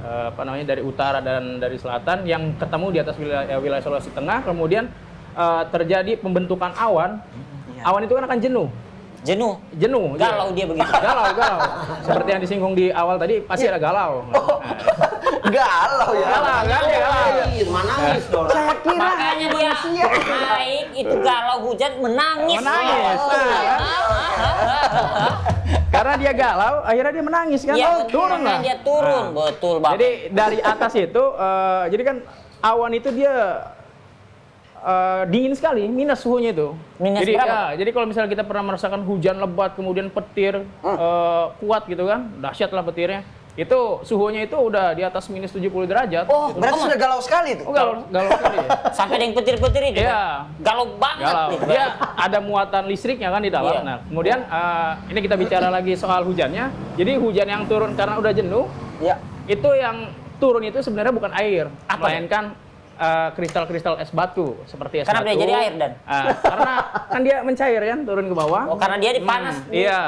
dari utara dan dari selatan yang ketemu di atas wilayah Sulawesi Tengah, kemudian terjadi pembentukan awan. Awan itu kan akan jenuh. Jenuh. Galau dia begitu. Galau. Seperti yang disinggung di awal tadi, pasti ada galau. Galau ya. Galau, kan? Menangis, menangis dong. Saya kira Makanya dia naik itu galau hujan menangis. Menangis. Karena dia galau, akhirnya dia menangis kan? Iya, Turun lah. Dia turun, Nah, betul Bapak. Jadi dari atas itu, jadi kan awan itu dia dingin sekali, minus suhunya itu. Minus jadi, berapa? jadi kalau misalnya kita pernah merasakan hujan lebat, kemudian petir kuat gitu kan, dahsyat lah petirnya. Itu suhunya itu udah di atas minus 70 derajat. Oh, berarti sudah galau sekali itu. Oh, galau sekali ya. Sampai ada yang petir-petir itu. Iya. Kan? Galau banget. Galau. gitu. Dia ada muatan listriknya kan di dalam. Iya. Nah, kemudian ini kita bicara lagi soal hujannya. Jadi hujan yang turun karena udah jenuh, Ya. itu yang turun itu sebenarnya bukan air, Apa? melainkan kristal-kristal es batu seperti es Karena batu. dia jadi air, Dan? Karena kan dia mencair kan turun ke bawah. Oh, karena dia dipanas. Iya.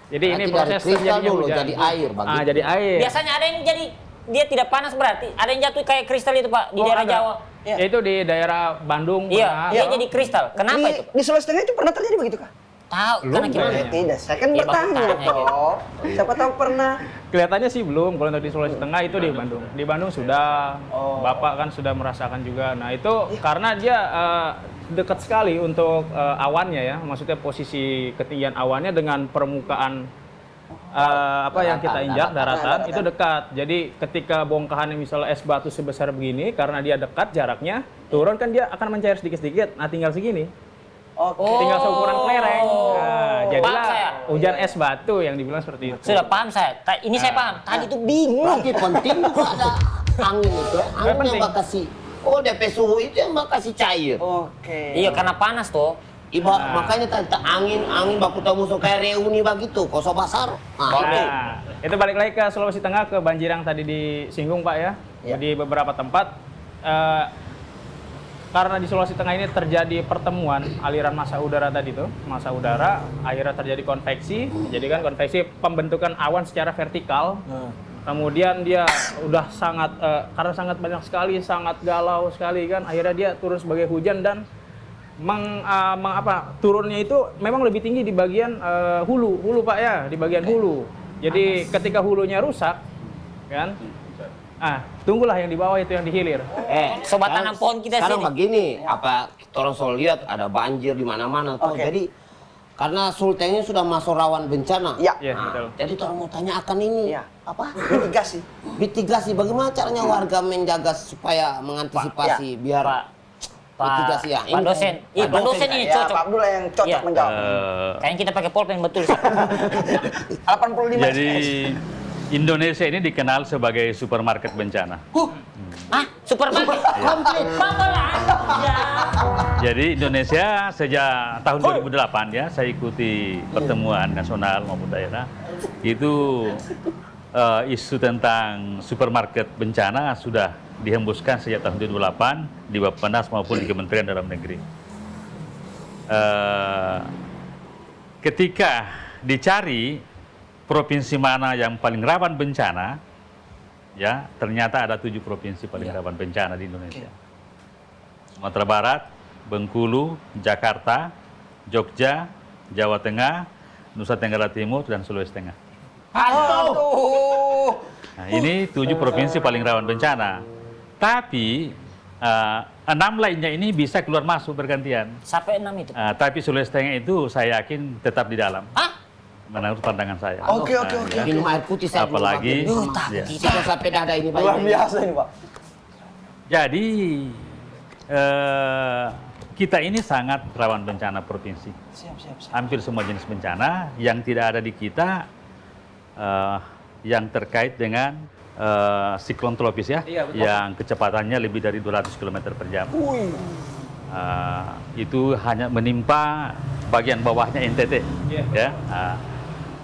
Jadi ini Berarti proses dari kristal terjadinya dulu hujan. jadi air begitu. Jadi air. Biasanya ada yang jadi dia tidak panas berarti. Ada yang jatuh kayak kristal itu, Pak, di Oh, daerah ada. Jawa. Iya. Itu di daerah Bandung. Iya, pernah. dia jadi kristal. Kenapa di, itu, Pak? Di Sulawesi Tengah itu pernah terjadi begitu kah? Tahu, karena gimana? kayaknya. Tidak, saya kan Iya, bertanya Bapak tanya, toh. Siapa tahu pernah. Kelihatannya sih belum, kalau untuk di Sulawesi Tengah itu di Bandung. Di Bandung sudah, Bapak kan sudah merasakan juga. Nah itu karena dia dekat sekali untuk awannya ya, maksudnya posisi ketinggian awannya dengan permukaan yang kita injak, daratan, itu dekat. Jadi ketika bongkahannya misalnya es batu sebesar begini, karena dia dekat jaraknya, turun kan dia akan mencair sedikit-sedikit, nah tinggal segini. Oke. Tinggal seukuran kelereng. Nah, jadilah Paham saya. hujan es batu yang dibilang seperti itu. Sudah paham saya. Ini saya paham. Tadi itu bingung. Berarti penting juga ada angin itu. Angin penting. yang bakal kasih. Oh, DP suhu itu yang bakal kasih cair. Oke. Iya, karena panas tuh. Makanya tadi angin baku tahu musuh kayak reuni begitu, kosong pasar. Nah, itu balik lagi ke Sulawesi Tengah, ke banjir yang tadi disinggung Pak ya. Di beberapa tempat, karena di Sulawesi Tengah ini terjadi pertemuan aliran massa udara tadi tuh, massa udara, akhirnya terjadi konveksi, jadi kan konveksi pembentukan awan secara vertikal. Kemudian dia udah sangat, karena sangat banyak sekali, sangat galau sekali kan, akhirnya dia turun sebagai hujan dan turunnya itu memang lebih tinggi di bagian hulu Pak ya, di bagian hulu. Jadi ketika hulunya rusak, kan? Tunggulah yang di bawah itu yang dihilir. Sobat tanam pohon kita sekarang sini. begini, orang selalu lihat ada banjir di mana-mana tuh. Jadi karena Sulteng ini sudah masuk rawan bencana. Iya. Betul. Jadi orang mau tanya akan ini apa? Mitigasi. Mitigasi. Bagaimana caranya warga menjaga supaya mengantisipasi biar mitigasi ya. Pak dosen. Pak dosen ini cocok. Pak Abdullah yang cocok menjawab. Kayaknya kita pakai pulpen betul. 85 Jadi Indonesia ini dikenal sebagai supermarket bencana. Supermarket komplit. Jadi Indonesia sejak tahun 2008 ya, saya ikuti pertemuan nasional maupun daerah, itu isu tentang supermarket bencana sudah dihembuskan sejak tahun 2008 di Bappenas maupun di Kementerian Dalam Negeri. Ketika dicari provinsi mana yang paling rawan bencana, ya ternyata ada 7 provinsi paling rawan bencana di Indonesia. Sumatera Barat, Bengkulu, Jakarta, Jogja, Jawa Tengah, Nusa Tenggara Timur, dan Sulawesi Tengah. Nah, ini 7 provinsi paling rawan bencana. Tapi 6 lainnya ini bisa keluar masuk bergantian. Sampai 6 itu. Tapi Sulawesi Tengah itu saya yakin tetap di dalam. Menurut pandangan saya. Oke. minum air putih saya Apalagi kita sampai dada ini Pak. Luar biasa ini Pak. Jadi kita ini sangat rawan bencana provinsi. Siap. Hampir semua jenis bencana yang tidak ada di kita yang terkait dengan siklon tropis ya, yang kecepatannya lebih dari 200 km per jam. Itu hanya menimpa bagian bawahnya NTT. Ya.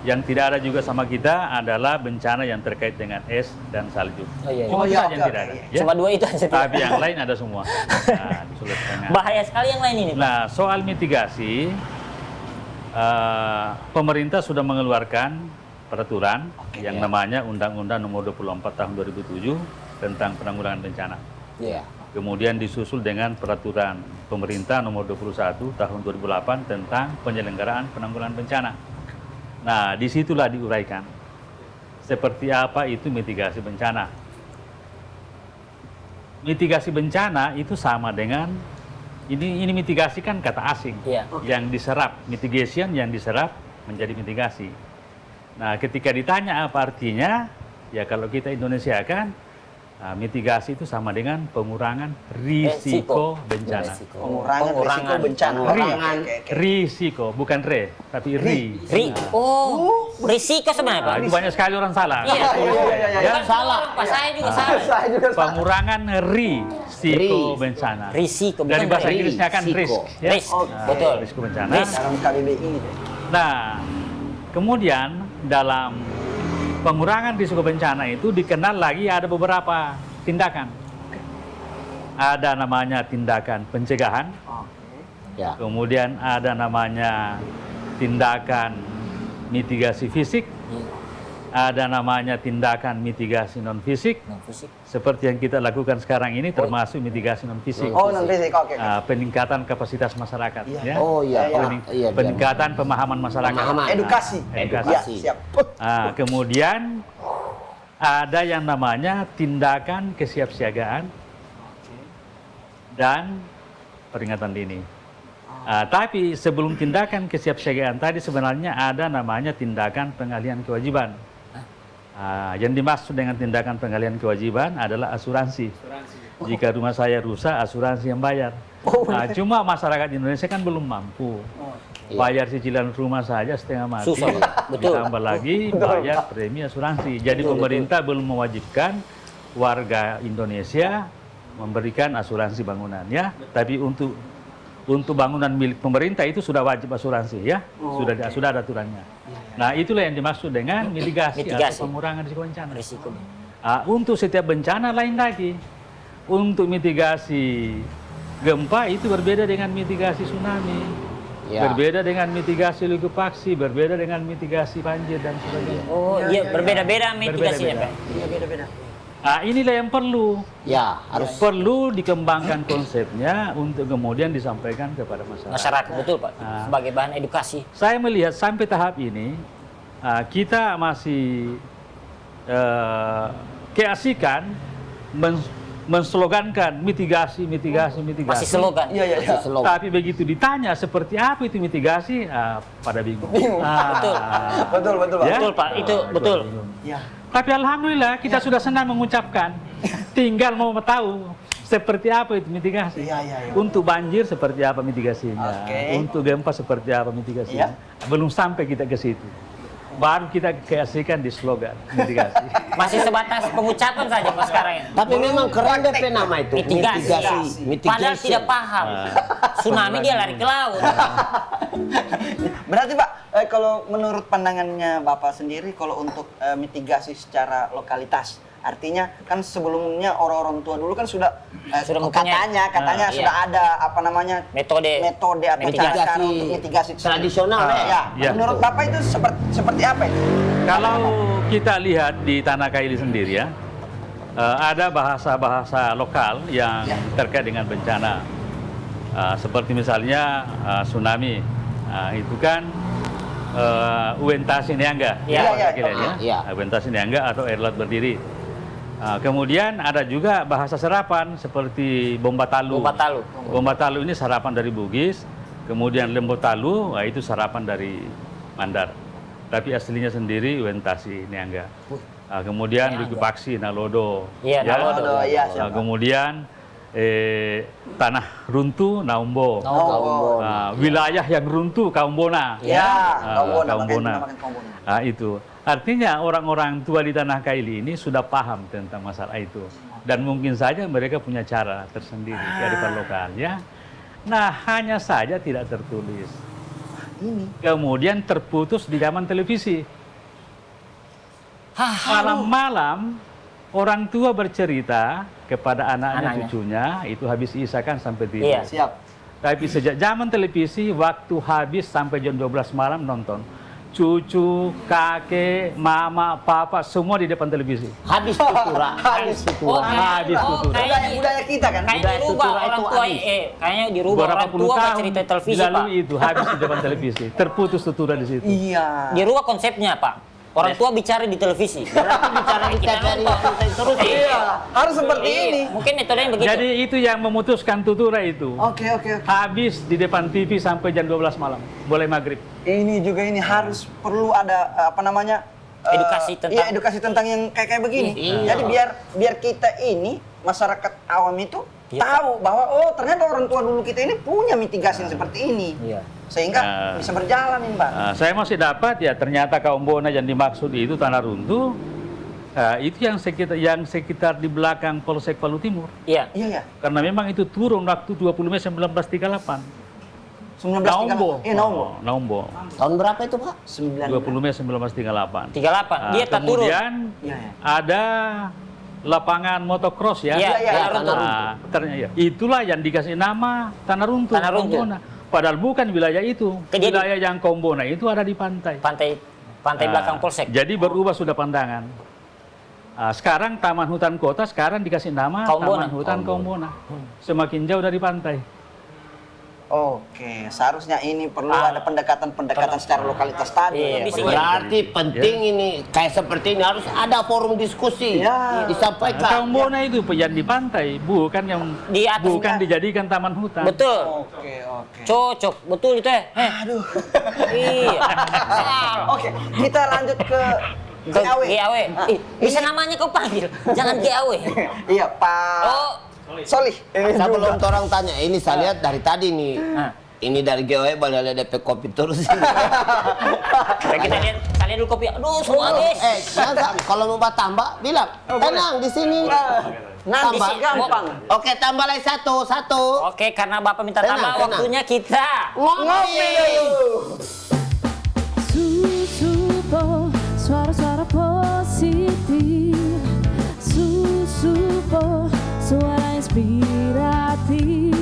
Yang tidak ada juga sama kita adalah bencana yang terkait dengan es dan salju. Cuma itu saja yang tidak ada. Ya. Cuma 2 itu aja. Tapi yang lain ada semua. Di Sulawesi Tengah. Bahaya sekali yang lain ini. Nah, soal mitigasi, pemerintah sudah mengeluarkan peraturan yang namanya Undang-Undang Nomor 24 Tahun 2007 tentang penanggulangan bencana. Kemudian disusul dengan peraturan pemerintah Nomor 21 Tahun 2008 tentang penyelenggaraan penanggulangan bencana. Nah, disitulah diuraikan seperti apa itu mitigasi bencana. Mitigasi bencana itu sama dengan ini mitigasi kan kata asing yang diserap, mitigation yang diserap menjadi mitigasi. Nah, ketika ditanya apa artinya, ya kalau kita Indonesia kan mitigasi itu sama dengan pengurangan risiko bencana. Pengurangan risiko bencana. Risiko, bukan tapi Risiko sebenarnya Pak. Itu banyak sekali orang salah. Bukan salah. Pak saya juga salah. Pengurangan risiko bencana. Risiko. Dari bahasa Inggrisnya kan risk. Risk. Betul. Risiko bencana. Dalam KBBI. Nah, kemudian dalam pengurangan risiko bencana itu dikenal lagi ada beberapa tindakan. Ada namanya tindakan pencegahan. Kemudian ada namanya tindakan mitigasi fisik. Ada namanya tindakan mitigasi non fisik. Seperti yang kita lakukan sekarang ini termasuk mitigasi non fisik. Non fisik, oke. Peningkatan kapasitas masyarakat. Ya. Peningkatan pemahaman masyarakat. Edukasi. Siap. Kemudian ada yang namanya tindakan kesiapsiagaan dan peringatan dini. Tapi sebelum tindakan kesiapsiagaan tadi sebenarnya ada namanya tindakan pengalihan kewajiban. Yang dimaksud dengan tindakan pengalihan kewajiban adalah asuransi. Jika rumah saya rusak, asuransi yang bayar. Cuma masyarakat Indonesia kan belum mampu. Bayar cicilan rumah saja setengah mati. Ditambah lagi bayar premi asuransi. Jadi pemerintah belum mewajibkan warga Indonesia memberikan asuransi bangunan ya. Tapi untuk untuk bangunan milik pemerintah itu sudah wajib asuransi ya, sudah ada aturannya. Nah itulah yang dimaksud dengan mitigasi, atau pengurangan risiko bencana. Untuk setiap bencana lain lagi, untuk mitigasi gempa itu berbeda dengan mitigasi tsunami, berbeda dengan mitigasi likuifaksi, berbeda dengan mitigasi banjir dan sebagainya. Oh iya, berbeda-beda mitigasinya Pak. Iya, beda-beda. Inilah yang perlu. Ya, harus Perlu dikembangkan konsepnya untuk kemudian disampaikan kepada masyarakat. Masyarakat betul Pak, sebagai bahan edukasi. Saya melihat sampai tahap ini kita masih keasikan menslogankan mitigasi. Masih slogan. Iya. Tapi begitu ditanya seperti apa itu mitigasi, pada bingung. Betul. Betul, Pak. Ya? Betul Pak, itu betul. Iya. Tapi alhamdulillah kita sudah senang mengucapkan. Tinggal mau tahu seperti apa itu mitigasi. Iya. Untuk banjir seperti apa mitigasinya. Oke. Untuk gempa seperti apa mitigasinya. Belum sampai kita ke situ. Baru kita keasikan di slogan mitigasi. Masih sebatas pengucapan saja Pak sekarang ini. Tapi memang keren DP nama itu. Mitigasi. Padahal tidak paham. Tsunami dia lari ke laut. Berarti Pak, kalau menurut pandangannya Bapak sendiri, kalau untuk mitigasi secara lokalitas, artinya kan sebelumnya orang-orang tua dulu kan sudah mempunyai, katanya iya. sudah ada apa namanya metode atau cara untuk mitigasi tradisional ya. Ya. Menurut Bapak itu seperti apa itu? Kalau kita lihat di Tanah Kaili sendiri ya, ada bahasa-bahasa lokal yang terkait dengan bencana. Seperti misalnya tsunami, itu kan Uentasi Niangga, Uentasi Niangga atau air laut berdiri. Kemudian ada juga bahasa serapan seperti Bombatalu. Bombatalu ini serapan dari Bugis, kemudian Lembotalu, itu serapan dari Mandar. Tapi aslinya sendiri Uentasi Niangga. Kemudian likuifaksi Nalodo. Nalodo, iya. Kemudian tanah runtuh Naumbo. Wilayah yang runtuh Kaumbona. Kaumbona. Itu. Artinya orang-orang tua di Tanah Kaili ini sudah paham tentang masalah itu. Dan mungkin saja mereka punya cara tersendiri kearifan lokalnya. Nah, hanya saja tidak tertulis. Kemudian terputus di zaman televisi. Malam-malam orang tua bercerita kepada anaknya, cucunya, itu habis isakan sampai tidur. Iya. Siap. Tapi sejak zaman televisi, waktu habis sampai jam 12 malam nonton. Cucu, kakek, mama, papa, semua di depan televisi. Habis tutura. Habis tutura. Budaya kita kan. Kayaknya dirubah orang tua, kayaknya dirubah orang tua buat cerita televisi Pak. Lalu itu habis di depan televisi, terputus tutura di situ. Iya. Dirubah konsepnya Pak. Orang tua bicara di televisi. Berarti bicara di TVRI terus. Iya, harus seperti ini. Mungkin metodenya begitu. Jadi itu yang memutuskan tutura itu. Oke. Habis di depan TV sampai jam 12 malam, boleh maghrib. Ini juga harus perlu ada apa namanya? Edukasi tentang edukasi tentang yang kayak begini. Iya. Jadi biar kita ini masyarakat awam itu tahu bahwa ternyata orang tua dulu kita ini punya mitigasi yang seperti ini. Iya. Sehingga bisa berjalan ini, Mbak. Saya masih dapat ternyata Kaumbona yang dimaksud itu tanah runtuh. Itu yang sekitar di belakang Polsek Palu Timur. Iya. Karena memang itu turun waktu 20 Mei 1938. 1938. Naumbo. Tahun berapa itu Pak? 20 Mei 1938. 38. Dia tak turun. Kemudian ada lapangan motocross ya. Itulah yang dikasih nama Tanah Runtuh. Kaumbona. Padahal bukan wilayah itu. Wilayah yang Kaumbona itu ada di pantai. Pantai belakang Polsek. Jadi berubah sudah pandangan. Sekarang Taman Hutan Kota sekarang dikasih nama Taman Hutan Kaumbona. Semakin jauh dari pantai. Oke, seharusnya ini perlu ada pendekatan secara lokalitas tadi. Berarti penting ini kayak seperti ini harus ada forum diskusi disampaikan. Kaumbona itu yang di pantai, bukan yang di atas, bukan dijadikan taman hutan. Betul. Oke. Cocok, betul itu Aduh. Iya. Oke, kita lanjut ke GAW. Bisa namanya kau panggil, jangan GAW. Iya, Pak. Solih. Sebelum orang tanya, ini saya lihat dari tadi nih. Ini dari GW balik DP kopi terus. Kita lihat, kalian dulu kopi. Aduh, semua habis. Kalau mau tambah, bilang tenang di sini. Nanti Tambah. gampang. Oke, tambah lagi satu. Oke, karena Bapak minta Tenang, tambah, tenang. waktunya kita. Ngopi dulu. Susupo, suara-suara positif. Susupo, suara inspiratif.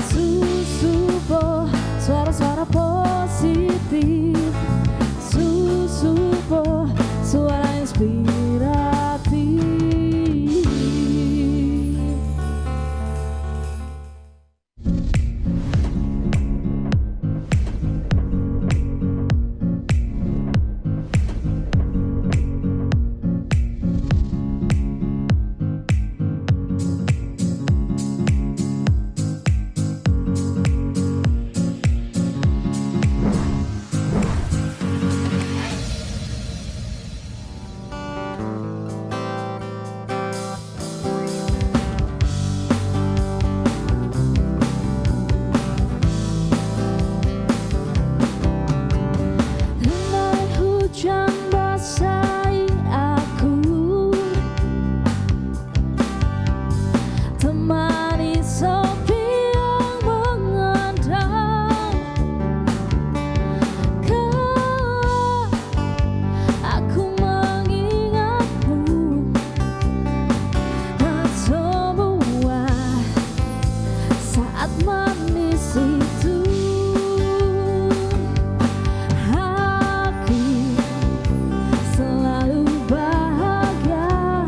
Susupo, suara-suara positif. Susupo, suara inspiratif. Andai hujan basahi aku, temani sepi yang mengadang. Kala aku mengingatmu, dan semua saat manis itu. Aku selalu bahagia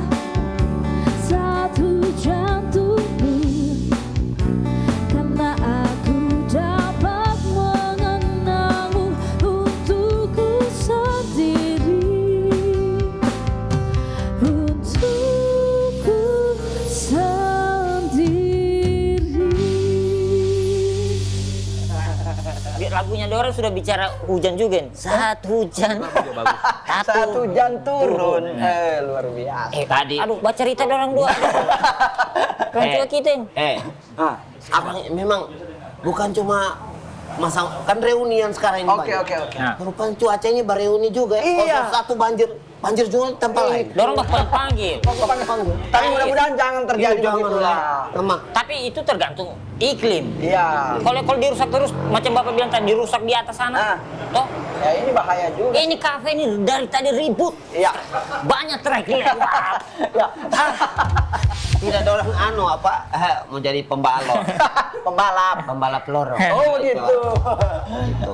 saat hujan turun, karena aku dapat mengenangmu untukku sendiri, untukku sendiri. Lagunya Dora sudah bicara hujan juga nih. Saat hujan. Saat hujan turun. Luar biasa. Tadi. Aduh, baca cerita orang dua. Kan juga kita. Ah, Abang memang bukan cuma masa kan reunian sekarang ini. Oke, banyak. oke, oke. Nah. Rupanya cuacanya bereuni juga. Iya. Kalau satu banjir juga tempat lain. Dorong bakal panggil. Tapi mudah-mudahan jangan terjadi Jangan begitulah. lemah. Tapi itu tergantung iklim. Iya. Kalau dirusak terus, macam Bapak bilang tadi, dirusak di atas sana. Toh, Ya ini bahaya juga. ini kafe ini dari tadi ribut. Iya. Banyak trek lewat. Ya. Tidak ada orang mau jadi pembalap. Pembalap. Loro. Oh gitu.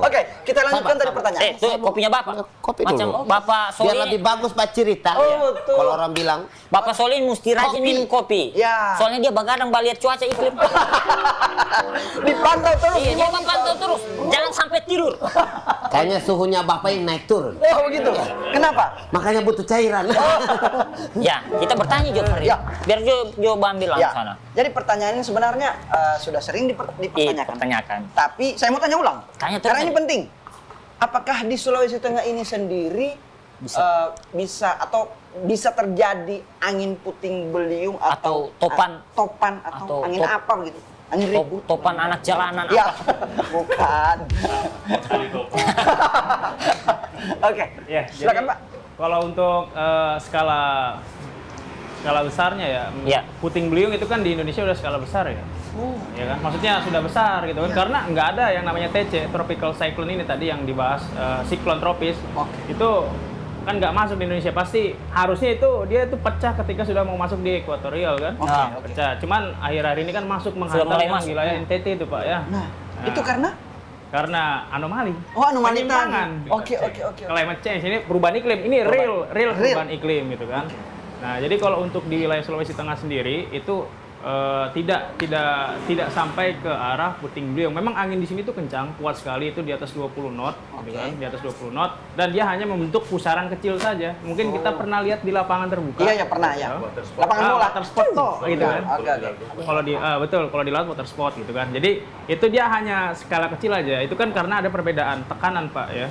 Oke, kita lanjutkan tadi pertanyaan. Tuh kopinya Bapak. Kopi Macam dulu. Bapak Biar lebih Solin. bagus Pak cerita. Oh, betul. Kalau orang bilang Bapak Solin mesti rajin Kopi. minum kopi. Ya. Soalnya dia begadang lihat cuaca iklim. Dipantau terus. Iya, dia pantau terus. Jangan sampai tidur. kayaknya suhunya Bapak yang naik turun. Oh begitu. Kenapa? Makanya butuh cairan. Ya, kita bertanya Jo Farid. Ya. Biar Jo ambil langsung Ya. sana. Jadi pertanyaan ini sebenarnya sudah sering Iya, dipertanyakan. pertanyakan. Tapi saya mau tanya ulang. Tanya terus Karena ini aja. penting. Apakah di Sulawesi Tengah ini sendiri bisa terjadi angin puting beliung Atau topan. topan atau angin top- apa begitu? Angin ribut. Topan anak jalanan Ya, apa? bukan. Oke. Ya, Silakan, jadi Pak. Kalau untuk skala besarnya ya, Ya. puting beliung itu kan di Indonesia udah skala besar ya. Ya kan, maksudnya sudah besar gitu kan, karena nggak ada yang namanya TC, tropical cyclone ini tadi yang dibahas, siklon tropis. Itu kan nggak masuk di Indonesia, pasti harusnya dia itu pecah ketika sudah mau masuk di ekuatorial kan. Pecah. Cuman akhir-akhir ini kan masuk menghantam mulai yang masuk. wilayah NTT itu Pak ya. Nah, itu karena anomali. Oh, anomali Penyimpangan. tadi. Oke. Climate change ini perubahan iklim, ini real perubahan iklim gitu kan. Nah, jadi kalau untuk di wilayah Sulawesi Tengah sendiri itu tidak sampai ke arah puting beliung. Memang angin di sini tuh kencang, kuat sekali, itu di atas 20 knot, gitu kan, di atas 20 knot, dan dia hanya membentuk pusaran kecil saja. Mungkin kita pernah lihat di lapangan terbuka. Iya, pernah ya. Lapangan bola. Water spot toh, gitu kan. Oke. Kalau di betul, kalau di laut water spot gitu kan. Jadi itu dia hanya skala kecil aja. Itu kan karena ada perbedaan tekanan Pak ya.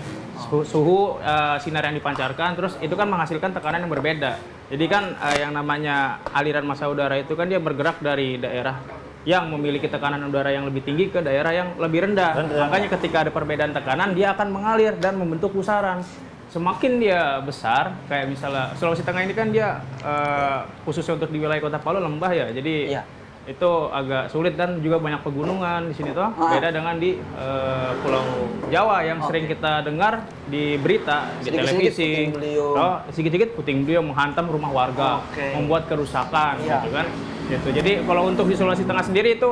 Suhu sinar yang dipancarkan, terus itu kan menghasilkan tekanan yang berbeda. Jadi kan yang namanya aliran massa udara itu kan dia bergerak dari daerah yang memiliki tekanan udara yang lebih tinggi ke daerah yang lebih rendah. Makanya ketika ada perbedaan tekanan dia akan mengalir dan membentuk pusaran. semakin dia besar, kayak misalnya Sulawesi Tengah ini kan dia khususnya untuk di wilayah Kota Palu lembah ya, jadi Iya. itu agak sulit dan juga banyak pegunungan di sini tuh. Beda dengan di Pulau Jawa yang sering kita dengar di berita, di Sedikit-sedikit televisi. puting beliung. Oh, sedikit-sedikit puting beliung menghantam rumah warga, Oke. membuat kerusakan, Iya. gitu kan. Gitu. Jadi kalau untuk di Sulawesi Tengah sendiri itu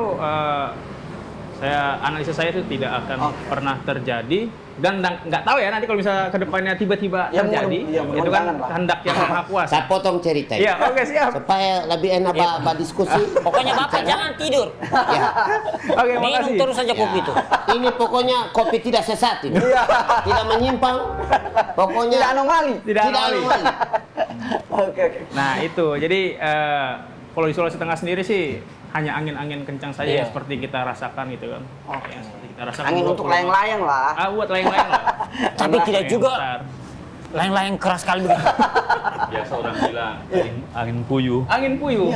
analisa saya itu tidak akan pernah terjadi dan nggak tahu ya nanti kalau misalnya kedepannya tiba-tiba Ya, terjadi, ya, itu kan mudah-mudahan lah. kehendak yang maha kuasa. Saya potong cerita ini. Iya, oke siap. Supaya lebih enak Pak diskusi. Pokoknya Bapak jangan tidur. Ya. Oke, Minum makasih. terus saja kopi itu. Ini pokoknya kopi tidak sesat ini. Tidak menyimpang. Pokoknya Tidak anomali. Tidak anomali. Oke. Nah itu, jadi kalau di Sulawesi Tengah sendiri sih hanya angin-angin kencang saja Iya. yang seperti kita rasakan gitu kan. Ya, seperti kita rasakan. Angin 20 untuk layang-layang lah. buat layang-layang lah. Tapi tidak Yang juga besar. layang-layang keras sekali begitu. Biasa orang bilang angin puyuh. Angin puyuh,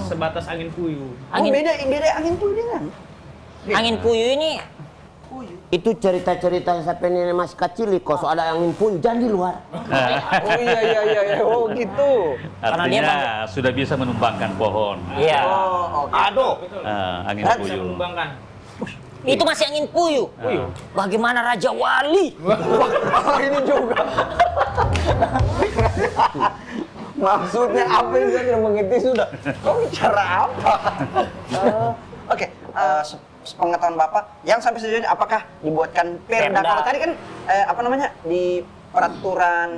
sebatas angin puyuh. Angin Angin beda angin tuh dengan. angin puyuh ini itu cerita-cerita sampai nenek masih kecil kok soal ada angin pun jangan di luar. Oh iya. Oh gitu. Karena dia Artinya sudah bisa menumbangkan pohon. iya. Oh, oke. Aduh. Angin Bisa puyuh. mengembangkan. Itu masih angin puyuh. Bagaimana Raja Wali? Ini juga. Maksudnya apa yang saya tidak mengerti sudah. Kau bicara apa? Oke, sepengetahuan Bapak, yang sampai sejauh ini apakah dibuatkan perda? Perda. Kalau tadi kan apa namanya di peraturan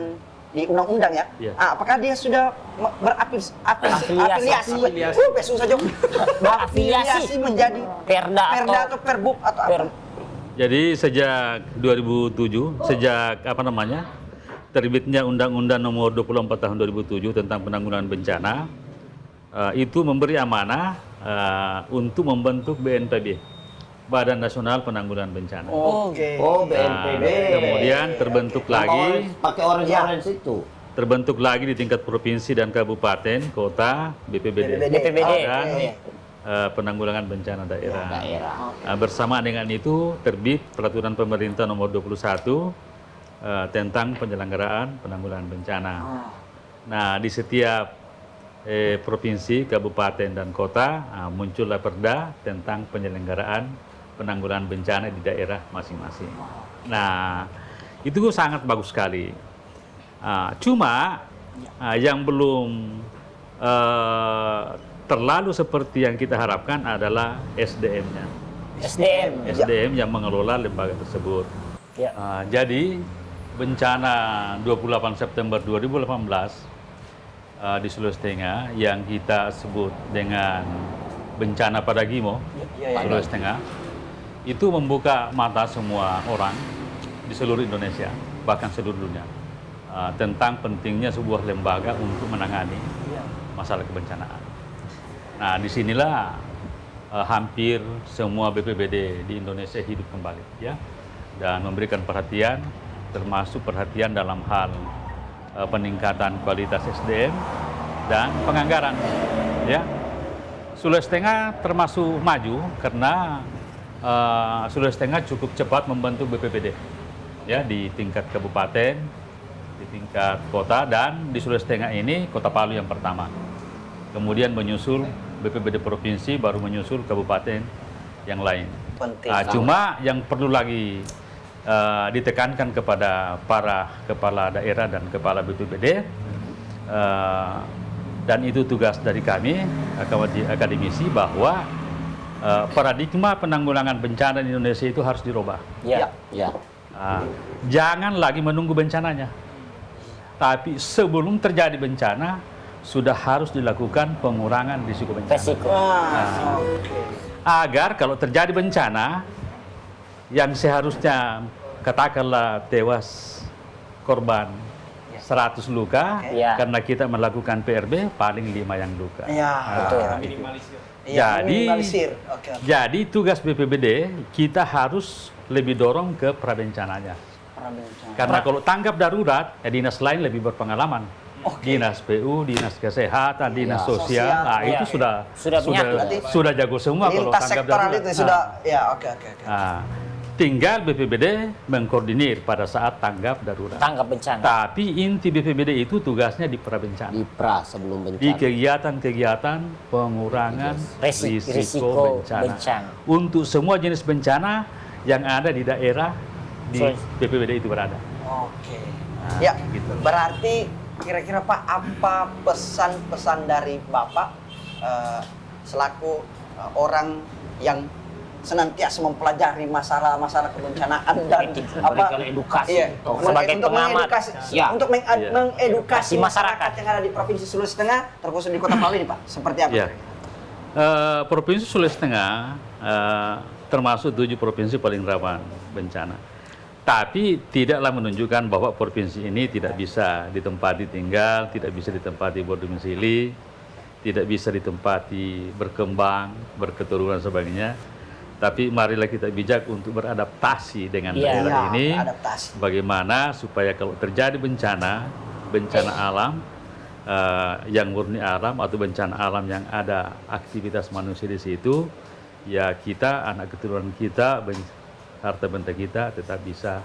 di undang-undang ya. Iya. Apakah dia sudah berafiliasi? Susah jauh. Berafiliasi menjadi Perda atau perbub atau apa? Jadi sejak 2007, sejak apa namanya terbitnya Undang-Undang Nomor 24 Tahun 2007 tentang penanggulangan bencana, itu memberi amanah untuk membentuk BNPB, Badan Nasional Penanggulangan Bencana. Oke. Oh, BNPB. Kemudian terbentuk lagi, Pakai orange itu. terbentuk lagi di tingkat provinsi dan kabupaten, kota, BPBD. BPBD. Dan penanggulangan bencana daerah. Bersama dengan itu terbit Peraturan Pemerintah Nomor 21 tentang penyelenggaraan penanggulangan bencana. Nah, di setiap provinsi, kabupaten, dan kota muncullah perda tentang penyelenggaraan penanggulangan bencana di daerah masing-masing. Nah, itu sangat bagus sekali. Cuma yang belum terlalu seperti yang kita harapkan adalah SDM-nya. SDM yang mengelola lembaga tersebut. Ya. Jadi bencana 28 September 2018 di Sulawesi Tengah yang kita sebut dengan bencana pada Gimo, Sulawesi Tengah, itu membuka mata semua orang di seluruh Indonesia, bahkan seluruh dunia, tentang pentingnya sebuah lembaga untuk menangani masalah kebencanaan. Nah, disinilah hampir semua BPBD di Indonesia hidup kembali, ya, dan memberikan perhatian, termasuk perhatian dalam hal peningkatan kualitas SDM dan penganggaran, ya. Sulawesi Tengah termasuk maju karena Sulawesi Tengah cukup cepat membentuk BPBD, ya, di tingkat kabupaten, di tingkat kota, dan di Sulawesi Tengah ini Kota Palu yang pertama. Kemudian menyusul BPBD provinsi, baru menyusul kabupaten yang lain. Cuma yang perlu lagi ditekankan kepada para kepala daerah dan kepala BPBD, dan itu tugas dari kami akademisi, bahwa paradigma penanggulangan bencana di Indonesia itu harus dirubah. Ya. Jangan lagi menunggu bencananya, tapi sebelum terjadi bencana sudah harus dilakukan pengurangan risiko bencana. Resiko. Agar kalau terjadi bencana yang seharusnya katakanlah tewas korban 100 luka, Ya. karena kita melakukan PRB paling 5 yang luka. Iya, betul. Gitu. Jadi, Jadi tugas BPBD kita harus lebih dorong ke prabencananya. Karena kalau tanggap darurat, ya dinas lain lebih berpengalaman. Dinas PU, dinas kesehatan, dinas sosial, nah Iya. itu Sudah menyatu. sudah jago semua kalau lintas tanggap sektoral darurat. itu sudah, ya oke. Nah, Tinggal BPBD mengkoordinir pada saat tanggap darurat. Tanggap bencana. Tapi inti BPBD itu tugasnya di prabencana. Di pra sebelum Di bencana. kegiatan-kegiatan pengurangan risiko bencana. Untuk semua jenis bencana yang ada di daerah di BPBD itu berada. Oke. Ya, gitu. berarti kira-kira Pak, apa pesan-pesan dari Bapak selaku orang yang senantiasa mempelajari masalah-masalah kebencanaan dan Memberikan edukasi. Iya, sebagai untuk pengamat. mengedukasi, Ya. untuk mengedukasi Masyarakat. masyarakat yang ada di Provinsi Sulawesi Tengah, terkhusus di Kota Palu ini, Pak. Seperti apa? Ya. Provinsi Sulawesi Tengah termasuk 7 provinsi paling rawan bencana. Tapi tidaklah menunjukkan bahwa provinsi ini tidak bisa ditempati tinggal, tidak bisa ditempati berdomisili, tidak bisa ditempati berkembang, berketurunan sebagainya. Tapi marilah kita bijak untuk beradaptasi dengan daerah ini. Adaptasi. Bagaimana supaya kalau terjadi bencana alam yang murni alam atau bencana alam yang ada aktivitas manusia di situ, ya kita, anak keturunan kita, harta benda kita tetap bisa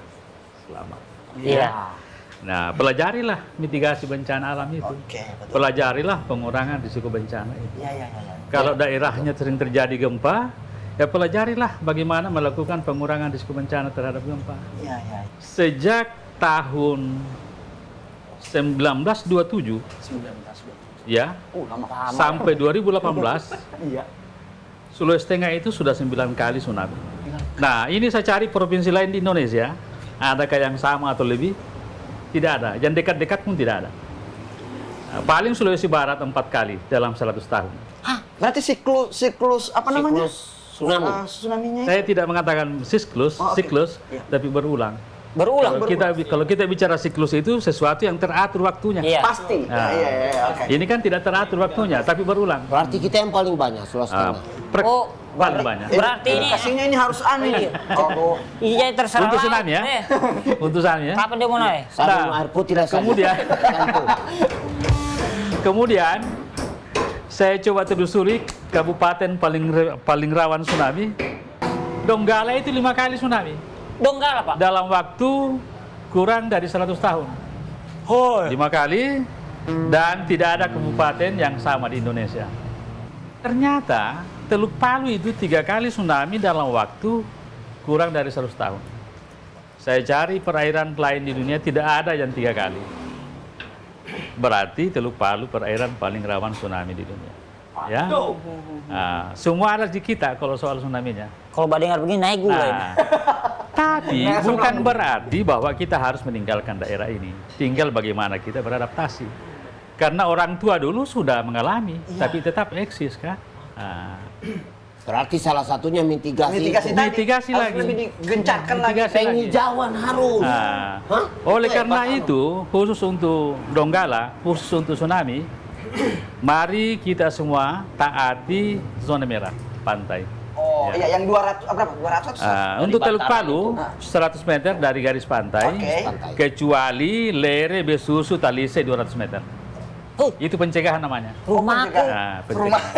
selamat. Iya. Nah, pelajarilah mitigasi bencana alam itu. Oke, betul. Pelajarilah pengurangan risiko bencana itu. Iya. Kalau daerahnya sering terjadi gempa, ya pelajarilah bagaimana melakukan pengurangan risiko bencana terhadap gempa. Iya. Sejak tahun 1927 ya sampai 2018 Iya. Sulawesi Tengah itu sudah 9 kali tsunami. Nah, ini saya cari provinsi lain di Indonesia, adakah yang sama atau lebih? Tidak ada. Yang dekat-dekat pun tidak ada. Nah, paling Sulawesi Barat 4 kali dalam 100 tahun. Hah, berarti siklus apa namanya? Tsunami. Tsunami-nya itu? Saya tidak mengatakan siklus, Oh, oke. tapi berulang. Berulang. Kalau kita bicara siklus itu sesuatu yang teratur waktunya. Iya. Pasti. Nah, Iya, oke. Ini kan tidak teratur waktunya, tapi berulang. Berarti kita yang paling banyak Sulawesi Tengah. Oh, Paling banyak. berarti ini Edukasinya ini harus aneh. Oh, iya terserah. Untuk laut, tsunami ya. Untuk tsunami ya. Kapan dia mau naik? Sabun Nah, air putih lah saja. Kemudian saya coba telusuri kabupaten paling rawan tsunami. Donggala itu 5 kali tsunami Donggala, Pak. dalam waktu kurang dari 100 tahun. 5 kali dan tidak ada kabupaten yang sama di Indonesia. Ternyata Teluk Palu itu 3 kali tsunami dalam waktu kurang dari 100 tahun. Saya cari perairan lain di dunia tidak ada yang 3 kali. Berarti Teluk Palu perairan paling rawan tsunami di dunia. Ya, nah, semua ada di kita kalau soal tsunami-nya. Kalau Badengar begini naik gula ini. Nah, tapi bukan berarti bahwa kita harus meninggalkan daerah ini. Tinggal bagaimana kita beradaptasi. Karena orang tua dulu sudah mengalami, tapi tetap eksis kan. Nah, Berarti salah satunya mitigasi. mitigasi tadi Mitigasi harus lagi. lebih digencarkan lagi. Mitigasi lagi. Penghijauan harus. Nah, Hah? oleh Itu karena hebat. itu, khusus untuk Donggala, khusus untuk tsunami, mari kita semua taati zona merah pantai. Oh, Ya. iya yang 200 berapa? 200? Untuk Teluk bantaran Palu, 100 meter dari garis pantai, Oke. Pantai. kecuali Lere, Besusu, Talise 200 meter. Itu pencegahan namanya. Rumahku. Nah, pencegahan.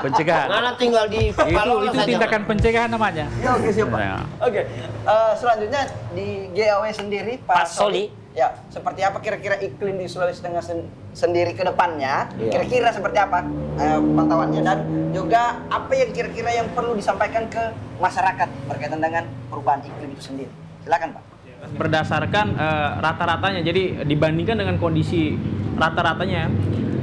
Pencegahan. Mana tinggal di Palu Itu saja. tindakan pencegahan namanya. Ya, oke siap, Pak. Nah, Oke, selanjutnya di GAW sendiri, Pak Pak Soli. Ya, seperti apa kira-kira iklim di Sulawesi Tengah sendiri ke depannya? Iya. Kira-kira seperti apa pantauannya dan juga apa yang kira-kira yang perlu disampaikan ke masyarakat berkaitan dengan perubahan iklim itu sendiri? Silakan, Pak. Berdasarkan rata-ratanya, jadi dibandingkan dengan kondisi rata-ratanya,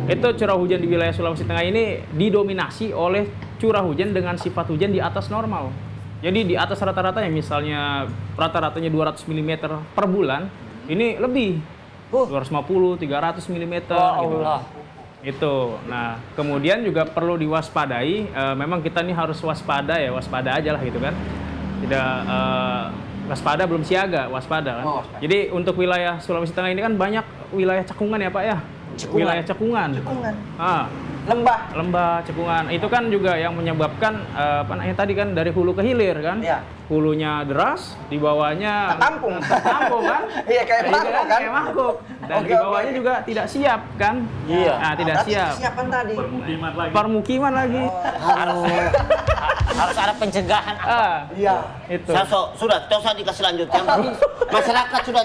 itu curah hujan di wilayah Sulawesi Tengah ini didominasi oleh curah hujan dengan sifat hujan di atas normal. Jadi di atas rata-ratanya, misalnya rata-ratanya 200 mm per bulan, ini lebih 250, 300 mm gitu. Allah. Itu. Nah, kemudian juga perlu diwaspadai. Memang kita ini harus waspada ya, waspada aja lah gitu kan. Tidak waspada belum siaga, waspada kan. Oh, waspada. Jadi untuk wilayah Sulawesi Tengah ini kan banyak wilayah cekungan ya Pak ya. Wilayah cekungan. Cekungan. Ah, Lembah. cekungan. Itu kan juga yang menyebabkan apa namanya tadi kan dari hulu ke hilir kan. Ya. hulunya deras, di bawahnya Tampung. tampung kan? Iya, kayak mangkok kan? Kayak mangkok. Dan Oke, di bawahnya oke. juga tidak siap kan? Iya. Nah, tidak Berarti siap. kesiapan tadi. Permukiman lagi. Permukiman lagi. Harus ada pencegahan apa? Ah, Iya. itu. Sudah, tidak usah dikasih lanjut. Yang penting masyarakat sudah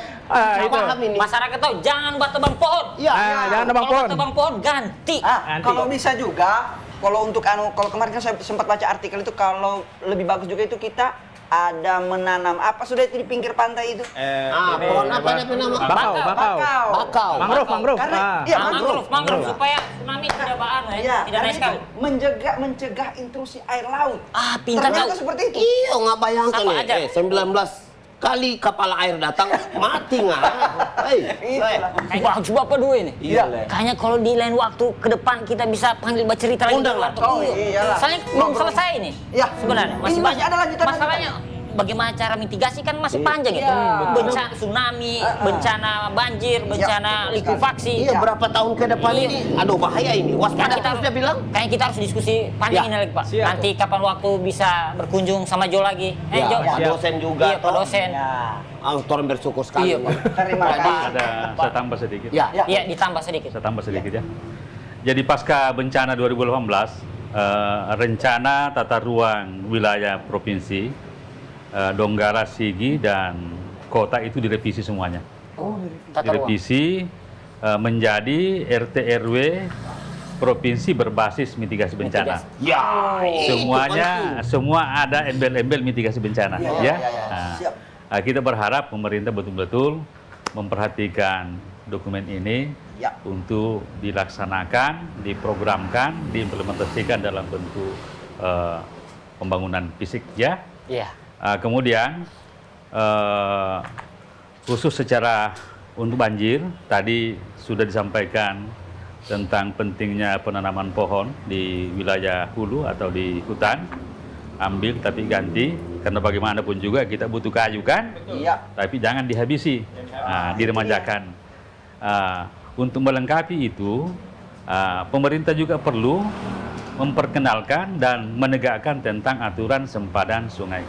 Itu. paham ini. Masyarakat tahu jangan buat tebang pohon. Iya. Jangan tebang Kalau pohon. buat tebang pohon ganti. Nanti. Kalau bisa juga, kalau untuk kalau kemarin kan saya sempat baca artikel itu, kalau lebih bagus juga itu kita ada menanam apa sudah itu di pinggir pantai itu. Ini Pohon apa ada nama? Bakau, bakau. Bakau. Mangrove. Karena iya, Mangrove supaya tsunami tidak bahaya, Iya, tidak karena naik itu sekali. mencegah intrusi air laut. Ah, pintar Ternyata kau. seperti itu. Iya, nggak bayangkan Sama nih. aja. 19 kali kapal air datang, mati nggak? Itulah. Bagus Bapak dua ini. Iya. Kayaknya kalau di lain waktu ke depan kita bisa panggil bercerita lagi. Undang lah. Oh, iyalah. Soalnya belum selesai ini. Iya. Sebenarnya Ini masih ada lanjutan. Masalahnya bagaimana cara mitigasi kan masih panjang gitu. Iya. Bencana tsunami, bencana banjir, bencana likuifaksi. Iya, berapa tahun ke depan Iya. ini? Aduh, bahaya ini. Waspada Kita terus dia bilang. kayaknya kita harus diskusi panjang Ya. ini lagi Pak. Siap. Nanti kapan waktu bisa berkunjung sama Jo lagi. Ya, Jo. Pak dosen juga. Iya, Pak toh. dosen. Torun bersyukur sekali. Iya, Pak. Terima kasih. Ada, saya tambah sedikit. Ya. Ya. Iya, ditambah sedikit. Saya tambah sedikit ya. Jadi pasca bencana 2018, rencana tata ruang wilayah provinsi, Donggala, Sigi, dan kota itu direvisi semuanya. Tata ruang. Direvisi menjadi RT RW provinsi berbasis mitigasi bencana. Ya. Semuanya, semua ada embel-embel mitigasi bencana, Iya, ya. iya, iya. Nah, Siap. kita berharap pemerintah betul-betul memperhatikan dokumen ini Ya. untuk dilaksanakan, diprogramkan, diimplementasikan dalam bentuk pembangunan fisik, ya. Iya. Kemudian khusus secara untuk banjir, tadi sudah disampaikan tentang pentingnya penanaman pohon di wilayah hulu atau di hutan. Ambil tapi ganti, karena bagaimanapun juga kita butuh kayu kan, Iya. tapi jangan dihabisi, diremajakan. Untuk melengkapi itu, pemerintah juga perlu memperkenalkan dan menegakkan tentang aturan sempadan sungai,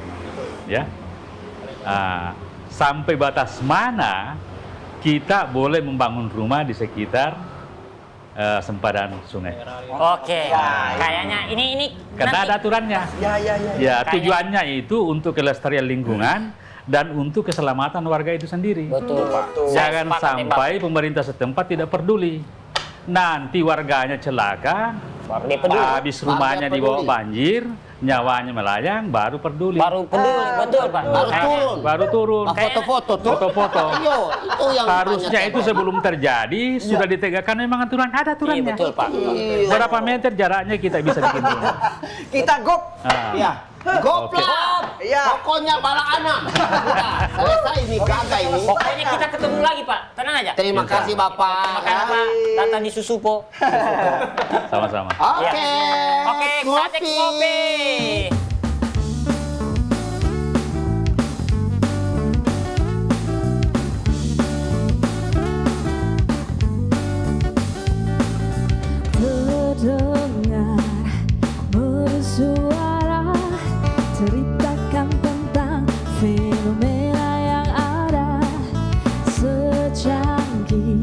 ya. Sampai batas mana kita boleh membangun rumah di sekitar sempadan sungai. Oke. Kayaknya ini Karena nanti- ada aturannya. Ya, ya, ya. Ya, tujuannya itu untuk kelestarian lingkungan dan untuk keselamatan warga itu sendiri. Betul, Pak. Jangan Saya sepakat, sampai pemerintah setempat tidak peduli. Nanti warganya celaka, Baru dia peduli. habis rumahnya Warga dibawa peduli. banjir, nyawanya melayang, baru peduli. Baru peduli, betul, Pak. Baru Kayaknya- turun. Baru turun. Foto-foto tuh. Foto-foto. Iya, itu yang Harusnya banyak itu orang. sebelum terjadi sudah ditegakkan memang aturan, ada Iya, aturannya. betul, Pak. Iya. Berapa meter jaraknya kita bisa bikin rumah. Kita gop. Ah. Ya. Goplak. Iya. Pokoknya bala anak. Udah, selesai ini kagak ini. Pokoknya kita ketemu lagi, Pak. Tenang aja. Terima kasih Bapak. Makanya Pak datang di Susupo. Sama-sama. Oke. Oke, saatnya kopi. Terdengar bersuara, ceritakan tentang fenomena yang ada. Secangkir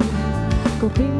kopi